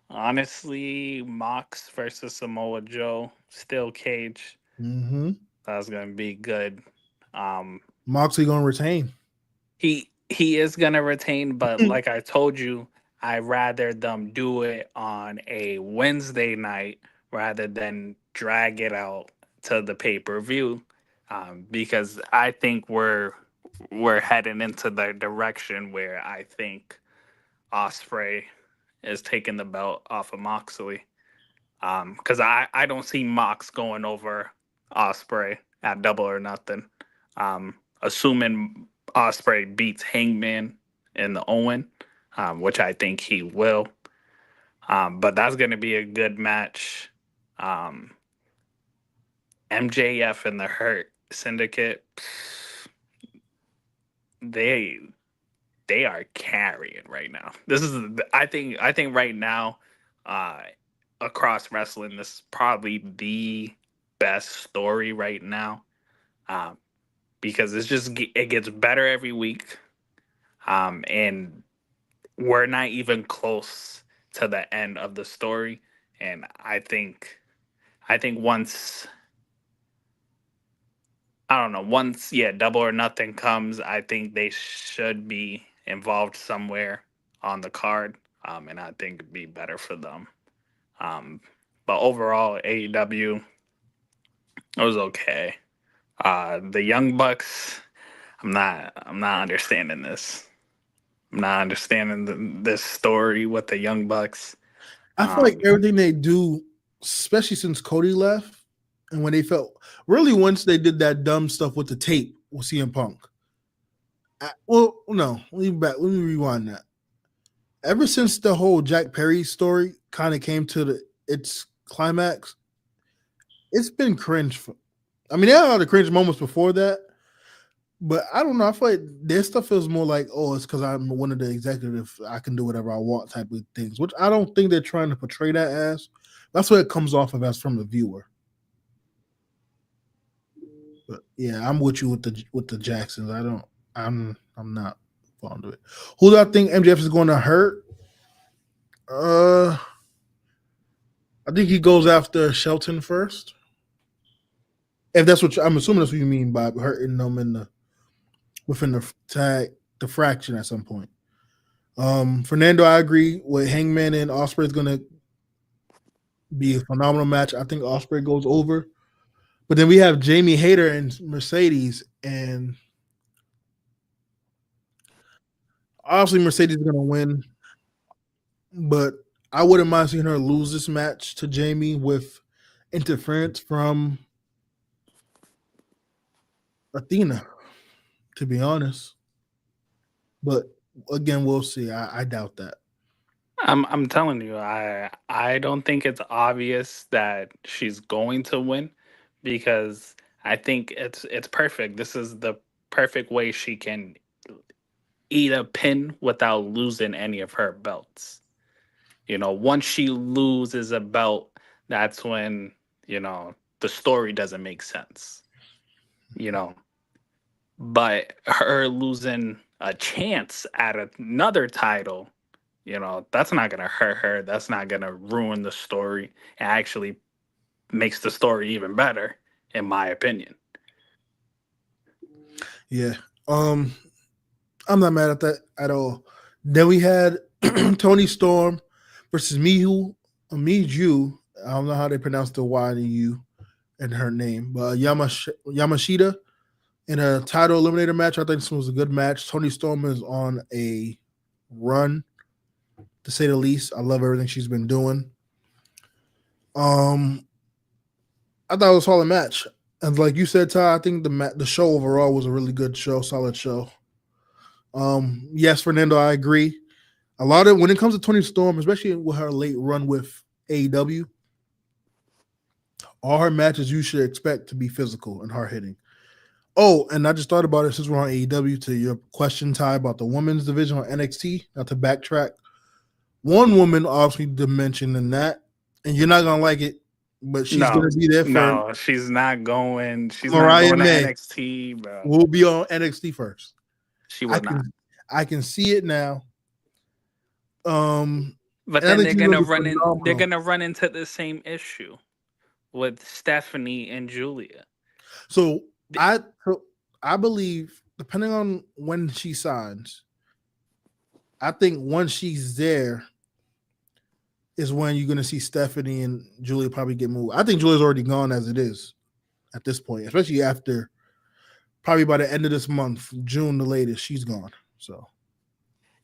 Honestly, Mox versus Samoa Joe, still cage. Mm-hmm. That's gonna be good. Moxley gonna retain. He is gonna retain, but like I told you, I'd rather them do it on a Wednesday night rather than drag it out to the pay-per-view, because I think we're heading into the direction where I think Osprey is taking the belt off of Moxley. Because I don't see Mox going over Osprey at Double or Nothing. Assuming Osprey beats Hangman in the Owen, which I think he will. But that's going to be a good match. MJF and the Hurt Syndicate, they are carrying right now. This is I think right now, across wrestling, this is probably the best story right now, um, because it gets better every week, and we're not even close to the end of the story. And I think once I don't know, once Double or Nothing comes, I think they should be involved somewhere on the card, and I think it'd be better for them. Um, but overall, AEW, it was okay. The Young Bucks, I'm not understanding this. I'm not understanding this story with the Young Bucks. I feel like Um, everything they do, especially since Cody left, and when they felt really once they did that dumb stuff with the tape with CM Punk. Well, no, let me rewind that. Ever since the whole Jack Perry story kind of came to its climax, it's been cringe. I mean, there are the cringe moments before that, but I don't know. I feel like their stuff feels more like, oh, it's because I'm one of the executives. I can do whatever I want type of things, which I don't think they're trying to portray that as. That's what it comes off of as from the viewer. But yeah, I'm with you with the Jacksons. I'm not fond of it. Who do I think MJF is going to hurt? I think he goes after Shelton first. If that's I'm assuming that's what you mean by hurting them within the tag, the fraction at some point. Fernando, I agree with Hangman and Ospreay is going to be a phenomenal match. I think Ospreay goes over, but then we have Jamie Hayter and Mercedes, and obviously Mercedes is going to win, but I wouldn't mind seeing her lose this match to Jamie with interference from Athena, to be honest. But again, we'll see. I doubt that. I'm telling you, I don't think it's obvious that she's going to win, because I think it's perfect. This is the perfect way she can eat a pin without losing any of her belts. Once she loses a belt, that's when, the story doesn't make sense. You know, but her losing a chance at another title, that's not going to hurt her. That's not going to ruin the story. It actually makes the story even better, in my opinion. Yeah. I'm not mad at that at all. Then we had Tony Storm versus Miju. I don't know how they pronounce the Y and the U in her name, but Yamashita in a title eliminator match. I think this was a good match. Tony Storm is on a run, to say the least. I love everything she's been doing. I thought it was a solid match, and like you said, Ty, I think the show overall was a really good show, solid show. Yes, Fernando, I agree. A lot of when it comes to Tony Storm, especially with her late run with AEW, all her matches you should expect to be physical and hard hitting. Oh, and I just thought about it since we're on AEW to your question, Ty, about the women's division on NXT. Not to backtrack. One woman obviously to mention in that, and you're not gonna like it, but she's No, gonna be there for no, she's not going. She's not Mariah going to May. NXT, bro. Will be on NXT first. She I will not. can see it now. But And I then think they're she's gonna gonna be run in. They're phenomenal. gonna run into the same issue with Stephanie and Julia. So I believe, depending on when she signs, I think once she's there is when you're going to see Stephanie and Julia probably get moved. I think Julia's already gone as it is at this point, especially after probably by the end of this month, June the latest, she's gone. So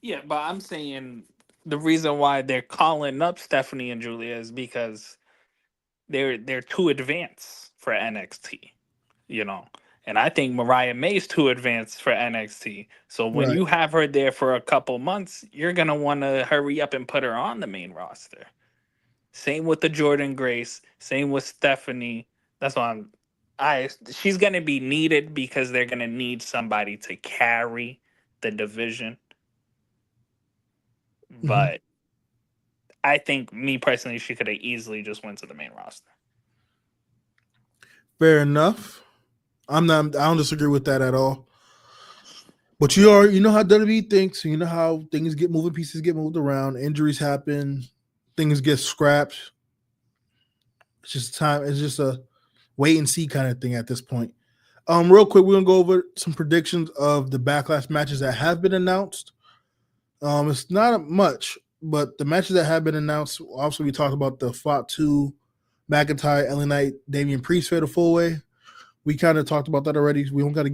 Yeah, but I'm saying the reason why they're calling up Stephanie and Julia is because they're too advanced for NXT, you know. And I think Mariah May's too advanced for NXT. So when right. you have her there for a couple months, you're gonna want to hurry up and put her on the main roster. Same with the Jordan Grace. Same with Stephanie. That's why she's gonna be needed because they're gonna need somebody to carry the division. Mm-hmm. But I think, me personally, she could have easily just went to the main roster. Fair enough. I don't disagree with that at all. But you know how WWE thinks. You know how moving pieces get moved around. Injuries happen. Things get scrapped. It's just time. It's just a wait and see kind of thing at this point. Real quick, we're gonna go over some predictions of the Backlash matches that have been announced. It's not much, but the matches that have been announced. Obviously, we talked about the Fatu, McIntyre, LA Knight, Damian Priest fatal four way. We kind of talked about that already. We don't got to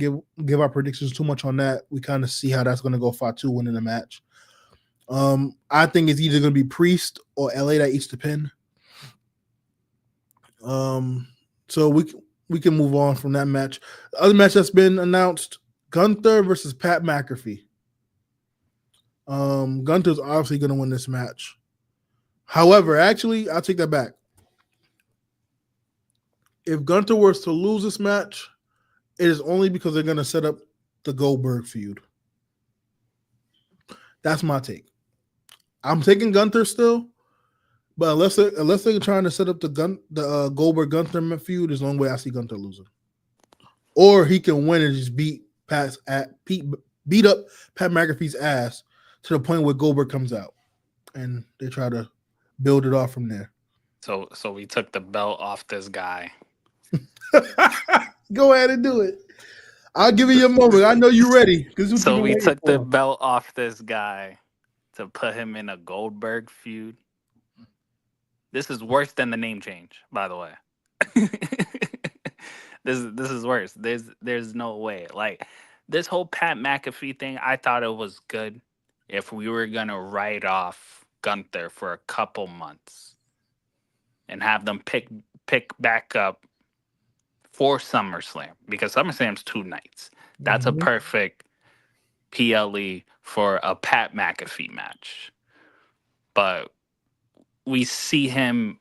give our predictions too much on that. We kind of see how that's going to go. Fatu winning the match. I think it's either going to be Priest or LA that eats the pin. So we can move on from that match. The other match that's been announced: Gunther versus Pat McAfee. Gunther's obviously going to win this match. However, actually, I'll take that back. If Gunther was to lose this match, it is only because they're going to set up the Goldberg feud. That's my take. I'm taking Gunther still, but unless they're trying to set up the Goldberg Gunther feud, is the only way I see Gunther losing. Or he can win and just beat up Pat McAfee's ass to the point where Goldberg comes out, and they try to build it off from there. So we took the belt off this guy. Go ahead and do it. I'll give you your moment. I know you're ready. So we took the belt off this guy to put him in a Goldberg feud. This is worse than the name change, by the way. This is worse. There's no way. Like, this whole Pat McAfee thing, I thought it was good if we were gonna write off Gunther for a couple months and have them pick back up for SummerSlam, because SummerSlam's 2 nights. That's a perfect PLE for a Pat McAfee match. But we see him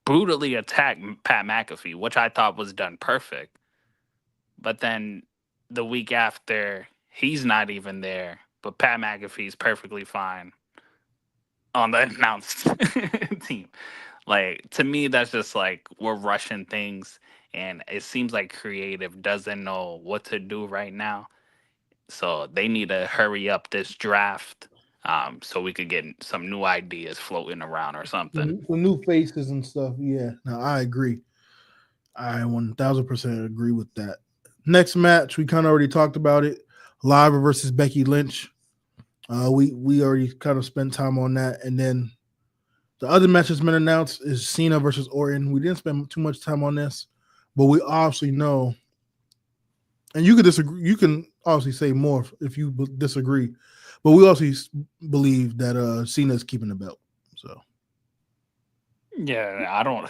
brutally attack Pat McAfee, which I thought was done perfect. But then the week after, he's not even there, but Pat McAfee's perfectly fine on the announced team. Like, to me, that's just like, we're rushing things, and it seems like creative doesn't know what to do right now. So they need to hurry up this draft, so we could get some new ideas floating around or something. Some new faces and stuff. Yeah, no, I agree. I 1000% agree with that. Next match, we kind of already talked about it. Lava versus Becky Lynch. We already kind of spent time on that, and then the other match that's been announced is Cena versus Orton. We didn't spend too much time on this, but we obviously know, and you could disagree. You can obviously say more if you disagree, but we also believe that Cena's keeping the belt. So, yeah, I don't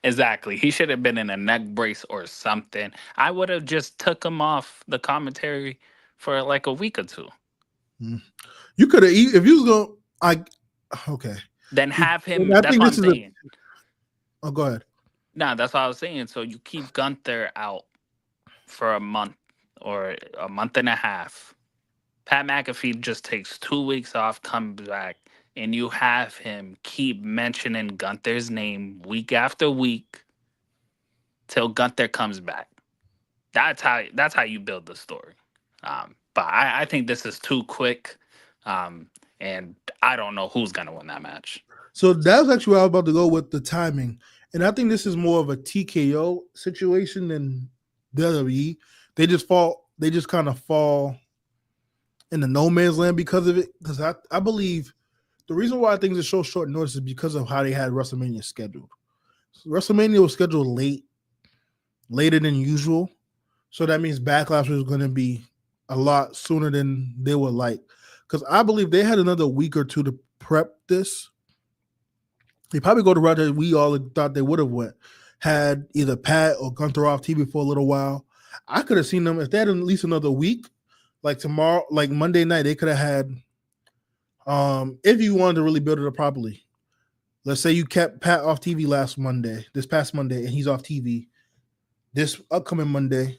exactly. He should have been in a neck brace or something. I would have just took him off the commentary for like a week or two. You could have, if you was going. Okay. Then have him. I That's think what I'm this is saying. Oh, go ahead. Nah, that's what I was saying. So you keep Gunther out for a month or a month and a half. Pat McAfee just takes 2 weeks off, comes back, and you have him keep mentioning Gunther's name week after week till Gunther comes back. That's how you build the story. But I think this is too quick, and I don't know who's gonna win that match. So that was actually where I was about to go with the timing, and I think this is more of a TKO situation than WWE. They just kind of fall in the no man's land because of it. Because I believe the reason why things are so short notice is because of how they had WrestleMania scheduled. So WrestleMania was scheduled later than usual. So that means Backlash was going to be a lot sooner than they would like. Because I believe they had another week or two to prep this. They probably go to route that we all thought they would have had either Pat or Gunther off TV for a little while. I could have seen them if they had at least another week, like tomorrow, like Monday night. They could have had, if you wanted to really build it up properly. Let's say you kept Pat off TV this past Monday, and he's off TV. This upcoming Monday,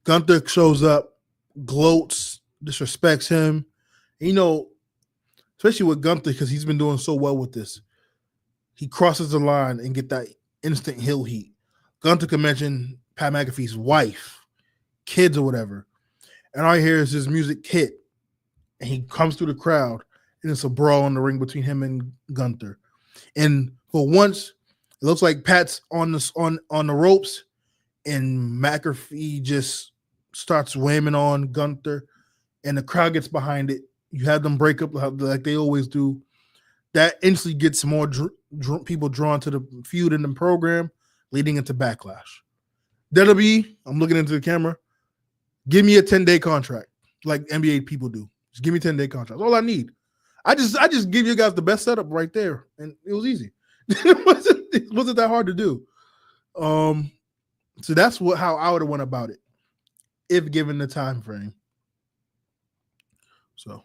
Gunther shows up, gloats, disrespects him. You know, especially with Gunther, because he's been doing so well with this. He crosses the line and get that instant heel heat. Gunther can mention Pat McAfee's wife, kids, or whatever. And all I hear is his music hit. And he comes through the crowd, and it's a brawl in the ring between him and Gunther. And for once, it looks like Pat's on the ropes, and McAfee just starts whamming on Gunther, and the crowd gets behind it. You have them break up like they always do. That instantly gets more people drawn to the feud in the program, leading into Backlash. WWE, I'm looking into the camera. Give me a 10-day contract, like NBA people do. Just give me 10-day contracts. All I need. I just give you guys the best setup right there, and it was easy. it wasn't that hard to do. So that's how I would have went about it, if given the time frame. So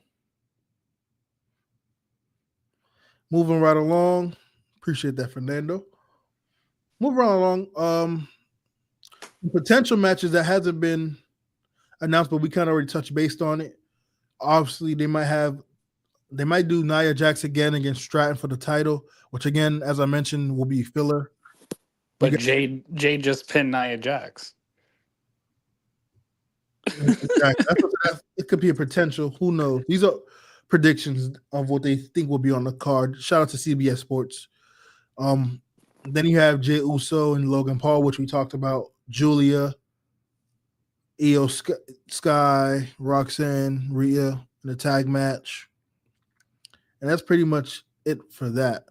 moving right along. Appreciate that, Fernando. Moving right along. Potential matches that hasn't been announced, but we kind of already touched based on it. Obviously, they might do Nia Jax again against Stratton for the title, which again, as I mentioned, will be filler. But Jade just pinned Nia Jax. It could be a potential. Who knows? These are predictions of what they think will be on the card. Shout out to CBS Sports. Then you have Jey Uso and Logan Paul, which we talked about. Julia, Io Sky, Roxanne, Rhea in a tag match. And that's pretty much it for that.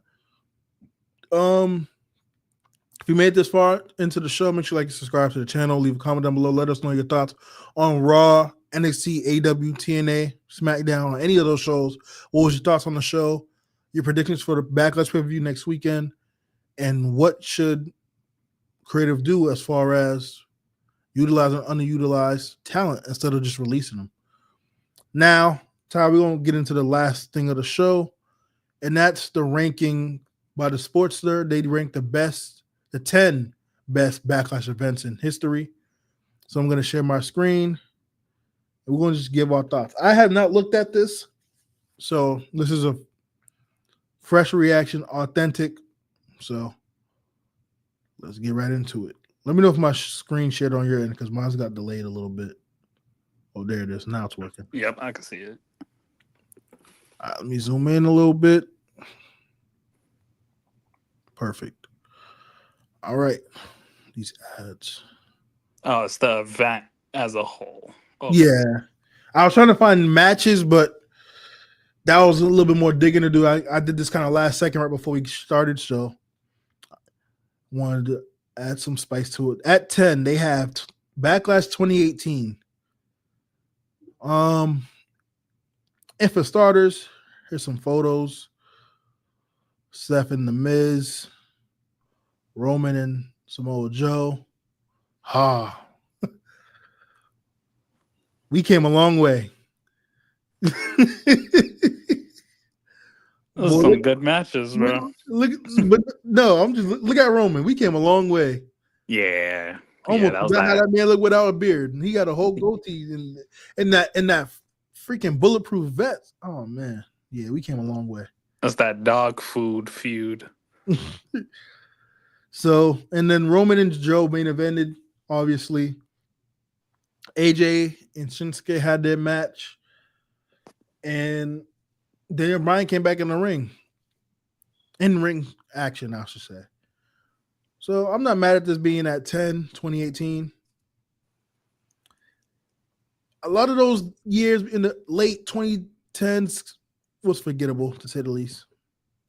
If you made this far into the show, make sure you like and subscribe to the channel. Leave a comment down below. Let us know your thoughts on Raw, NXT, AW, TNA, SmackDown, or any of those shows. What was your thoughts on the show? Your predictions for the Backlash pay-per-view next weekend? And what should creative do as far as utilizing underutilized talent instead of just releasing them? Now, Ty, we're going to get into the last thing of the show, and that's the ranking by the Sportster. They ranked the 10 best Backlash events in history. So I'm going to share my screen, and we're going to just give our thoughts. I have not looked at this, so this is a fresh reaction, authentic. So let's get right into it. Let me know if my screen shared on your end, because mine's got delayed a little bit. Oh, there it is. Now it's working. Yep, I can see it. All right, let me zoom in a little bit. Perfect. All right. These ads. Oh, it's the event as a whole. Okay. Yeah. I was trying to find matches, but that was a little bit more digging to do. I did this kind of last second right before we started, so wanted to add some spice to it. At 10, they have Backlash 2018. And for starters, here's some photos. Seth and The Miz, Roman and Samoa Joe. We came a long way. Those are some good matches, bro. Look at Roman. We came a long way. Yeah. Almost that was how that man look without a beard, and he got a whole goatee in that freaking bulletproof vest. Oh man, yeah, we came a long way. That's that dog food feud. So, and then Roman and Joe main evented, obviously. AJ and Shinsuke had their match, and Daniel Bryan came back in the ring. In ring action, I should say. So I'm not mad at this being at 10, 2018. A lot of those years in the late 2010s was forgettable, to say the least.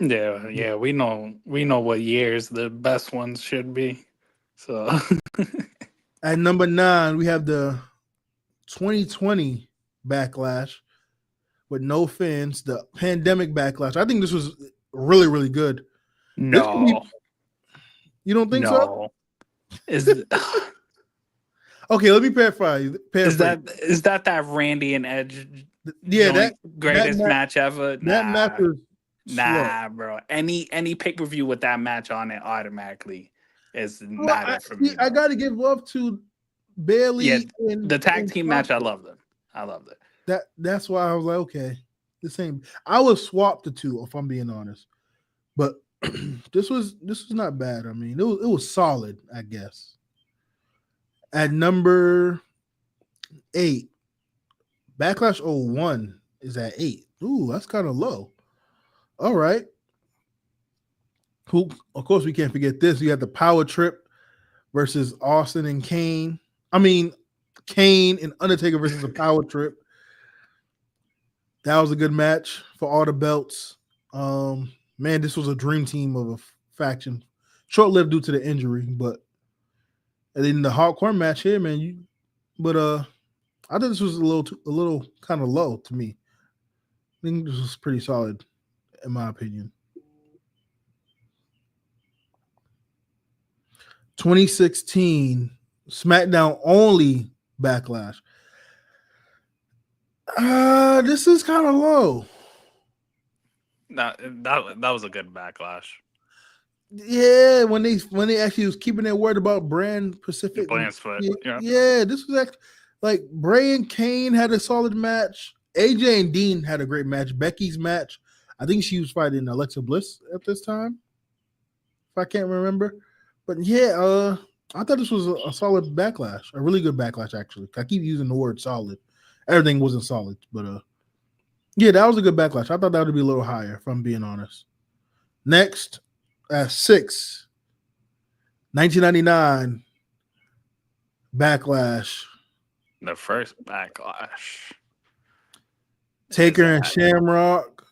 Yeah, we know what years the best ones should be. So at number 9, we have the 2020 Backlash with no fans, the pandemic Backlash. I think this was really, really good. No. You don't think so? Is it, okay, let me paraphrase. Is that Randy and Edge? Yeah, that greatest match ever. That match was slow. Bro. Any pay-per-view with that match on it automatically is not it for me. I got to give love to Bailey. Yeah, the tag team match. I loved it. That's why I was like, okay. This ain't. I would swap the two if I'm being honest, but this was not bad. I mean, it was solid, I guess. At number 8, Backlash '01 is at 8. Ooh, that's kind of low. All right. Who? Of course, we can't forget this. You had the Power Trip versus Austin and Kane. I mean, Kane and Undertaker versus the Power Trip. That was a good match for all the belts. Man, this was a dream team of a faction. Short-lived due to the injury, but and then the hardcore match here, man. I thought this was a little kind of low to me. I think this was pretty solid, in my opinion. 2016 SmackDown only Backlash. This is kind of low. That was a good Backlash. Yeah, when they actually was keeping their word about Brand Pacific. Brand's foot. Yeah, this was actually like Bray and Kane had a solid match. AJ and Dean had a great match. Becky's match, I think she was fighting Alexa Bliss at this time, if I can't remember. But yeah, I thought this was a solid Backlash, a really good Backlash actually. I keep using the word solid. Everything wasn't solid, but yeah, that was a good Backlash. I thought that would be a little higher, if I'm being honest. Next, at 6, 1999 Backlash. The first Backlash. Taker and Shamrock.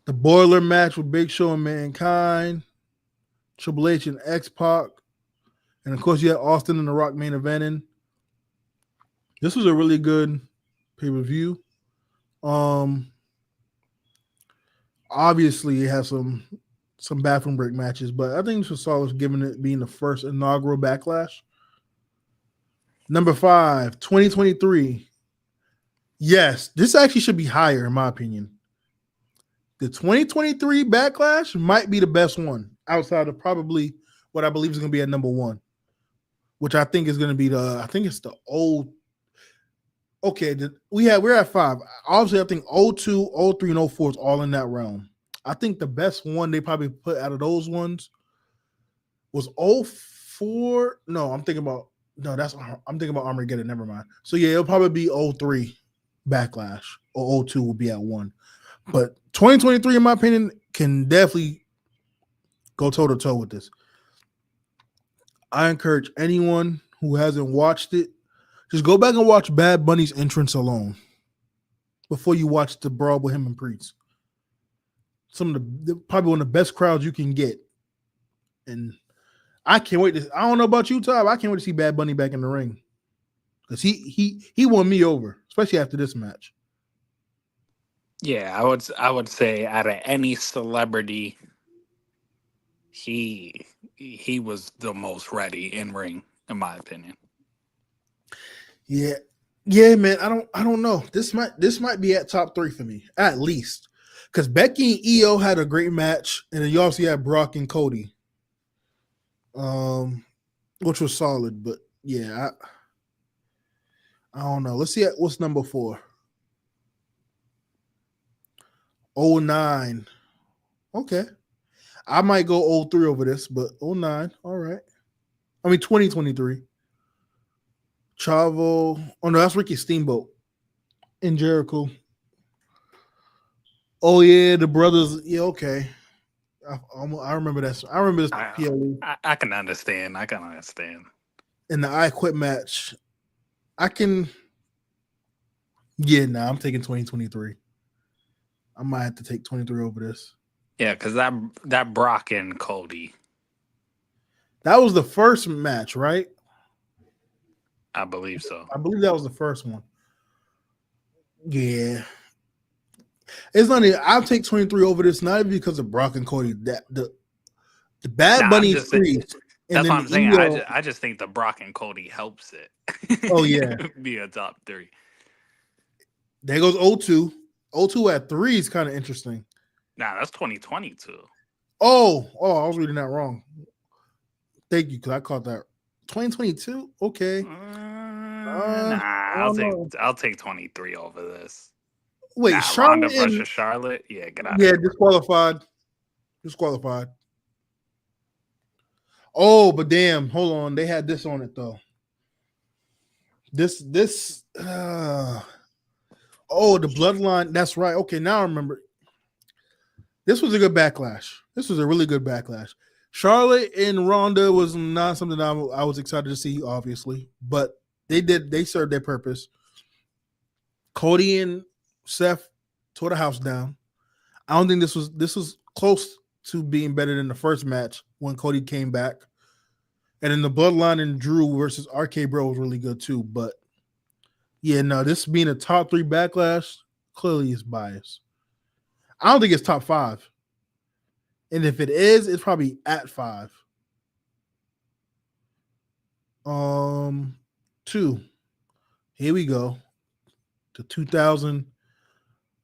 The Boiler match with Big Show and Mankind. Triple H and X-Pac. And of course, you had Austin and The Rock main eventing. This was a really good pay-per-view. Obviously, it has some bathroom break matches, but I think this was solid given it being the first inaugural Backlash. Number 5, 2023. Yes, this actually should be higher in my opinion. The 2023 Backlash might be the best one outside of probably what I believe is going to be at number 1, which I think is going to be I think it's the old. Okay, we're at 5. Obviously, I think 02, 03, and 04 is all in that realm. I think the best one they probably put out of those ones was 04. No, I'm thinking about Armageddon. Never mind. So yeah, it'll probably be 03 Backlash, or 02 will be at 1. But 2023, in my opinion, can definitely go toe to toe with this. I encourage anyone who hasn't watched it, just go back and watch Bad Bunny's entrance alone before you watch the brawl with him and Priest. Some of probably one of the best crowds you can get. And I can't wait I don't know about you, Todd. I can't wait to see Bad Bunny back in the ring. Because he won me over, especially after this match. Yeah, I would say out of any celebrity, he was the most ready in ring, in my opinion. Yeah, man. I don't know. This might be at top 3 for me, at least. Because Becky and Io had a great match, and then you also had Brock and Cody, which was solid. But yeah, I don't know. Let's see what's number 4. 09. Okay. I might go 03 over this, but 09. All right. I mean 2023. Chavo. Oh no, that's Ricky Steamboat and Jericho. Oh yeah, the brothers. Yeah, okay. I remember that. I remember this PLE. I can understand. In the I Quit match, I can. Yeah, I'm taking 2023. I might have to take 23 over this. Yeah, because that Brock and Cody. That was the first match, right? I believe so. I believe that was the first one. Yeah. It's not even, I'll take 23 over this, not even because of Brock and Cody. That the Bad Bunny Priest. That's what I'm saying. I just think the Brock and Cody helps it. Oh yeah. Be a top 3. There goes 02. 02 at 3 is kind of interesting. Nah, that's 2022. Oh, I was reading that wrong. Thank you, because I caught that. 2022? Okay. I'll take 23 over this. Wait, Nah, Ronda Charlotte versus and Charlotte. Yeah, get out of yeah, here. disqualified. Disqualified. Oh, but damn, hold on. They had this on it though. This oh, the bloodline. That's right. Okay, now I remember. This was a good backlash. This was a really good backlash. Charlotte and Ronda was not something I was excited to see, obviously, but they served their purpose. Cody and Seth tore the house down. I don't think this was close to being better than the first match when Cody came back. And then the Bloodline and Drew versus RK Bro was really good too. But yeah, no, this being a top 3 backlash clearly is biased. I don't think it's top 5. And if it is, it's probably at 5. 2. Here we go. The 2000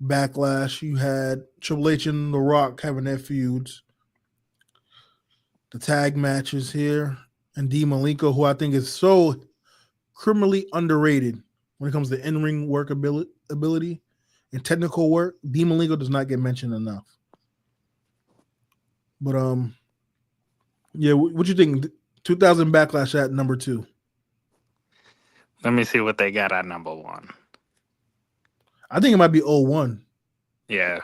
backlash. You had Triple H and The Rock having their feuds. The tag matches here. And Dean Malenko, who I think is so criminally underrated when it comes to in-ring work ability and technical work. Dean Malenko does not get mentioned enough. But yeah, what you think? 2000 backlash at number 2. Let me see what they got at number 1. I think it might be 01. Yeah,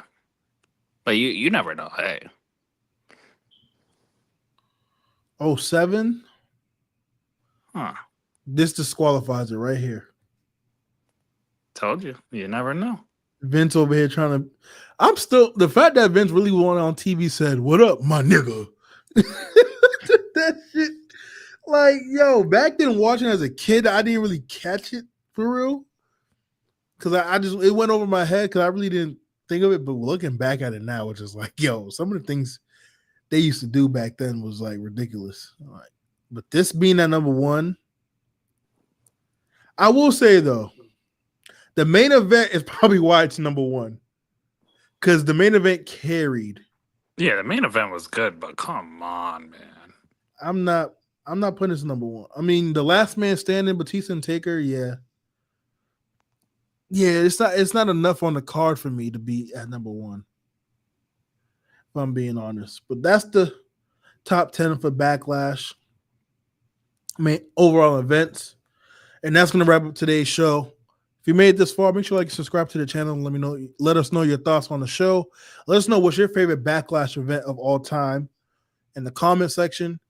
but you never know. Hey, 07. huh? This disqualifies it right here. Told you. You never know. Vince over here trying to. I'm still the fact that Vince really went on TV said, "What up, my nigga?" That shit, like, yo, back then watching as a kid, I didn't really catch it for real because I just it went over my head because I really didn't think of it. But looking back at it now, it's just like, yo, some of the things they used to do back then was like ridiculous. Like, but this being at number 1, I will say though, the main event is probably why it's number 1 because the main event carried. Yeah, the main event was good, but come on, man. I'm not putting this number 1. I mean, the last man standing, Batista and Taker, yeah. Yeah, it's not enough on the card for me to be at number 1. If I'm being honest. But that's the top 10 for Backlash. I mean, overall events. And that's gonna wrap up today's show. If you made it this far, make sure you like and subscribe to the channel and let us know your thoughts on the show. Let us know what's your favorite Backlash event of all time in the comment section.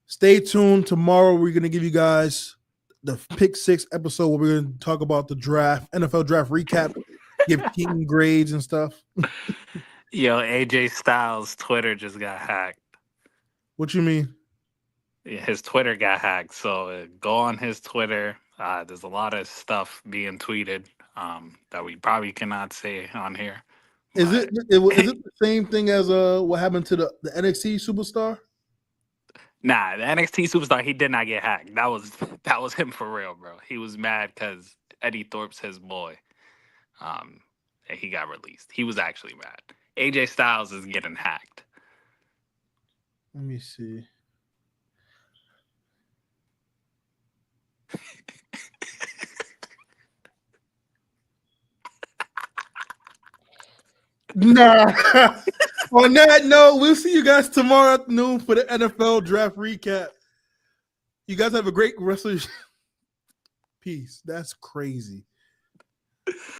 Stay tuned. Tomorrow we're gonna give you guys the Pick 6 episode where we're gonna talk about the draft, NFL draft recap, give team grades and stuff. Yo, AJ Styles' Twitter just got hacked. What you mean? Yeah, his Twitter got hacked. So go on his Twitter. There's a lot of stuff being tweeted that we probably cannot say on here. Is it the same thing as what happened to the NXT superstar? Nah, the NXT superstar, he did not get hacked. That was him for real, bro. He was mad because Eddie Thorpe's his boy. And he got released. He was actually mad. AJ Styles is getting hacked. Let me see. Nah. On that note, we'll see you guys tomorrow afternoon for the NFL draft recap. You guys have a great rest of your peace. That's crazy.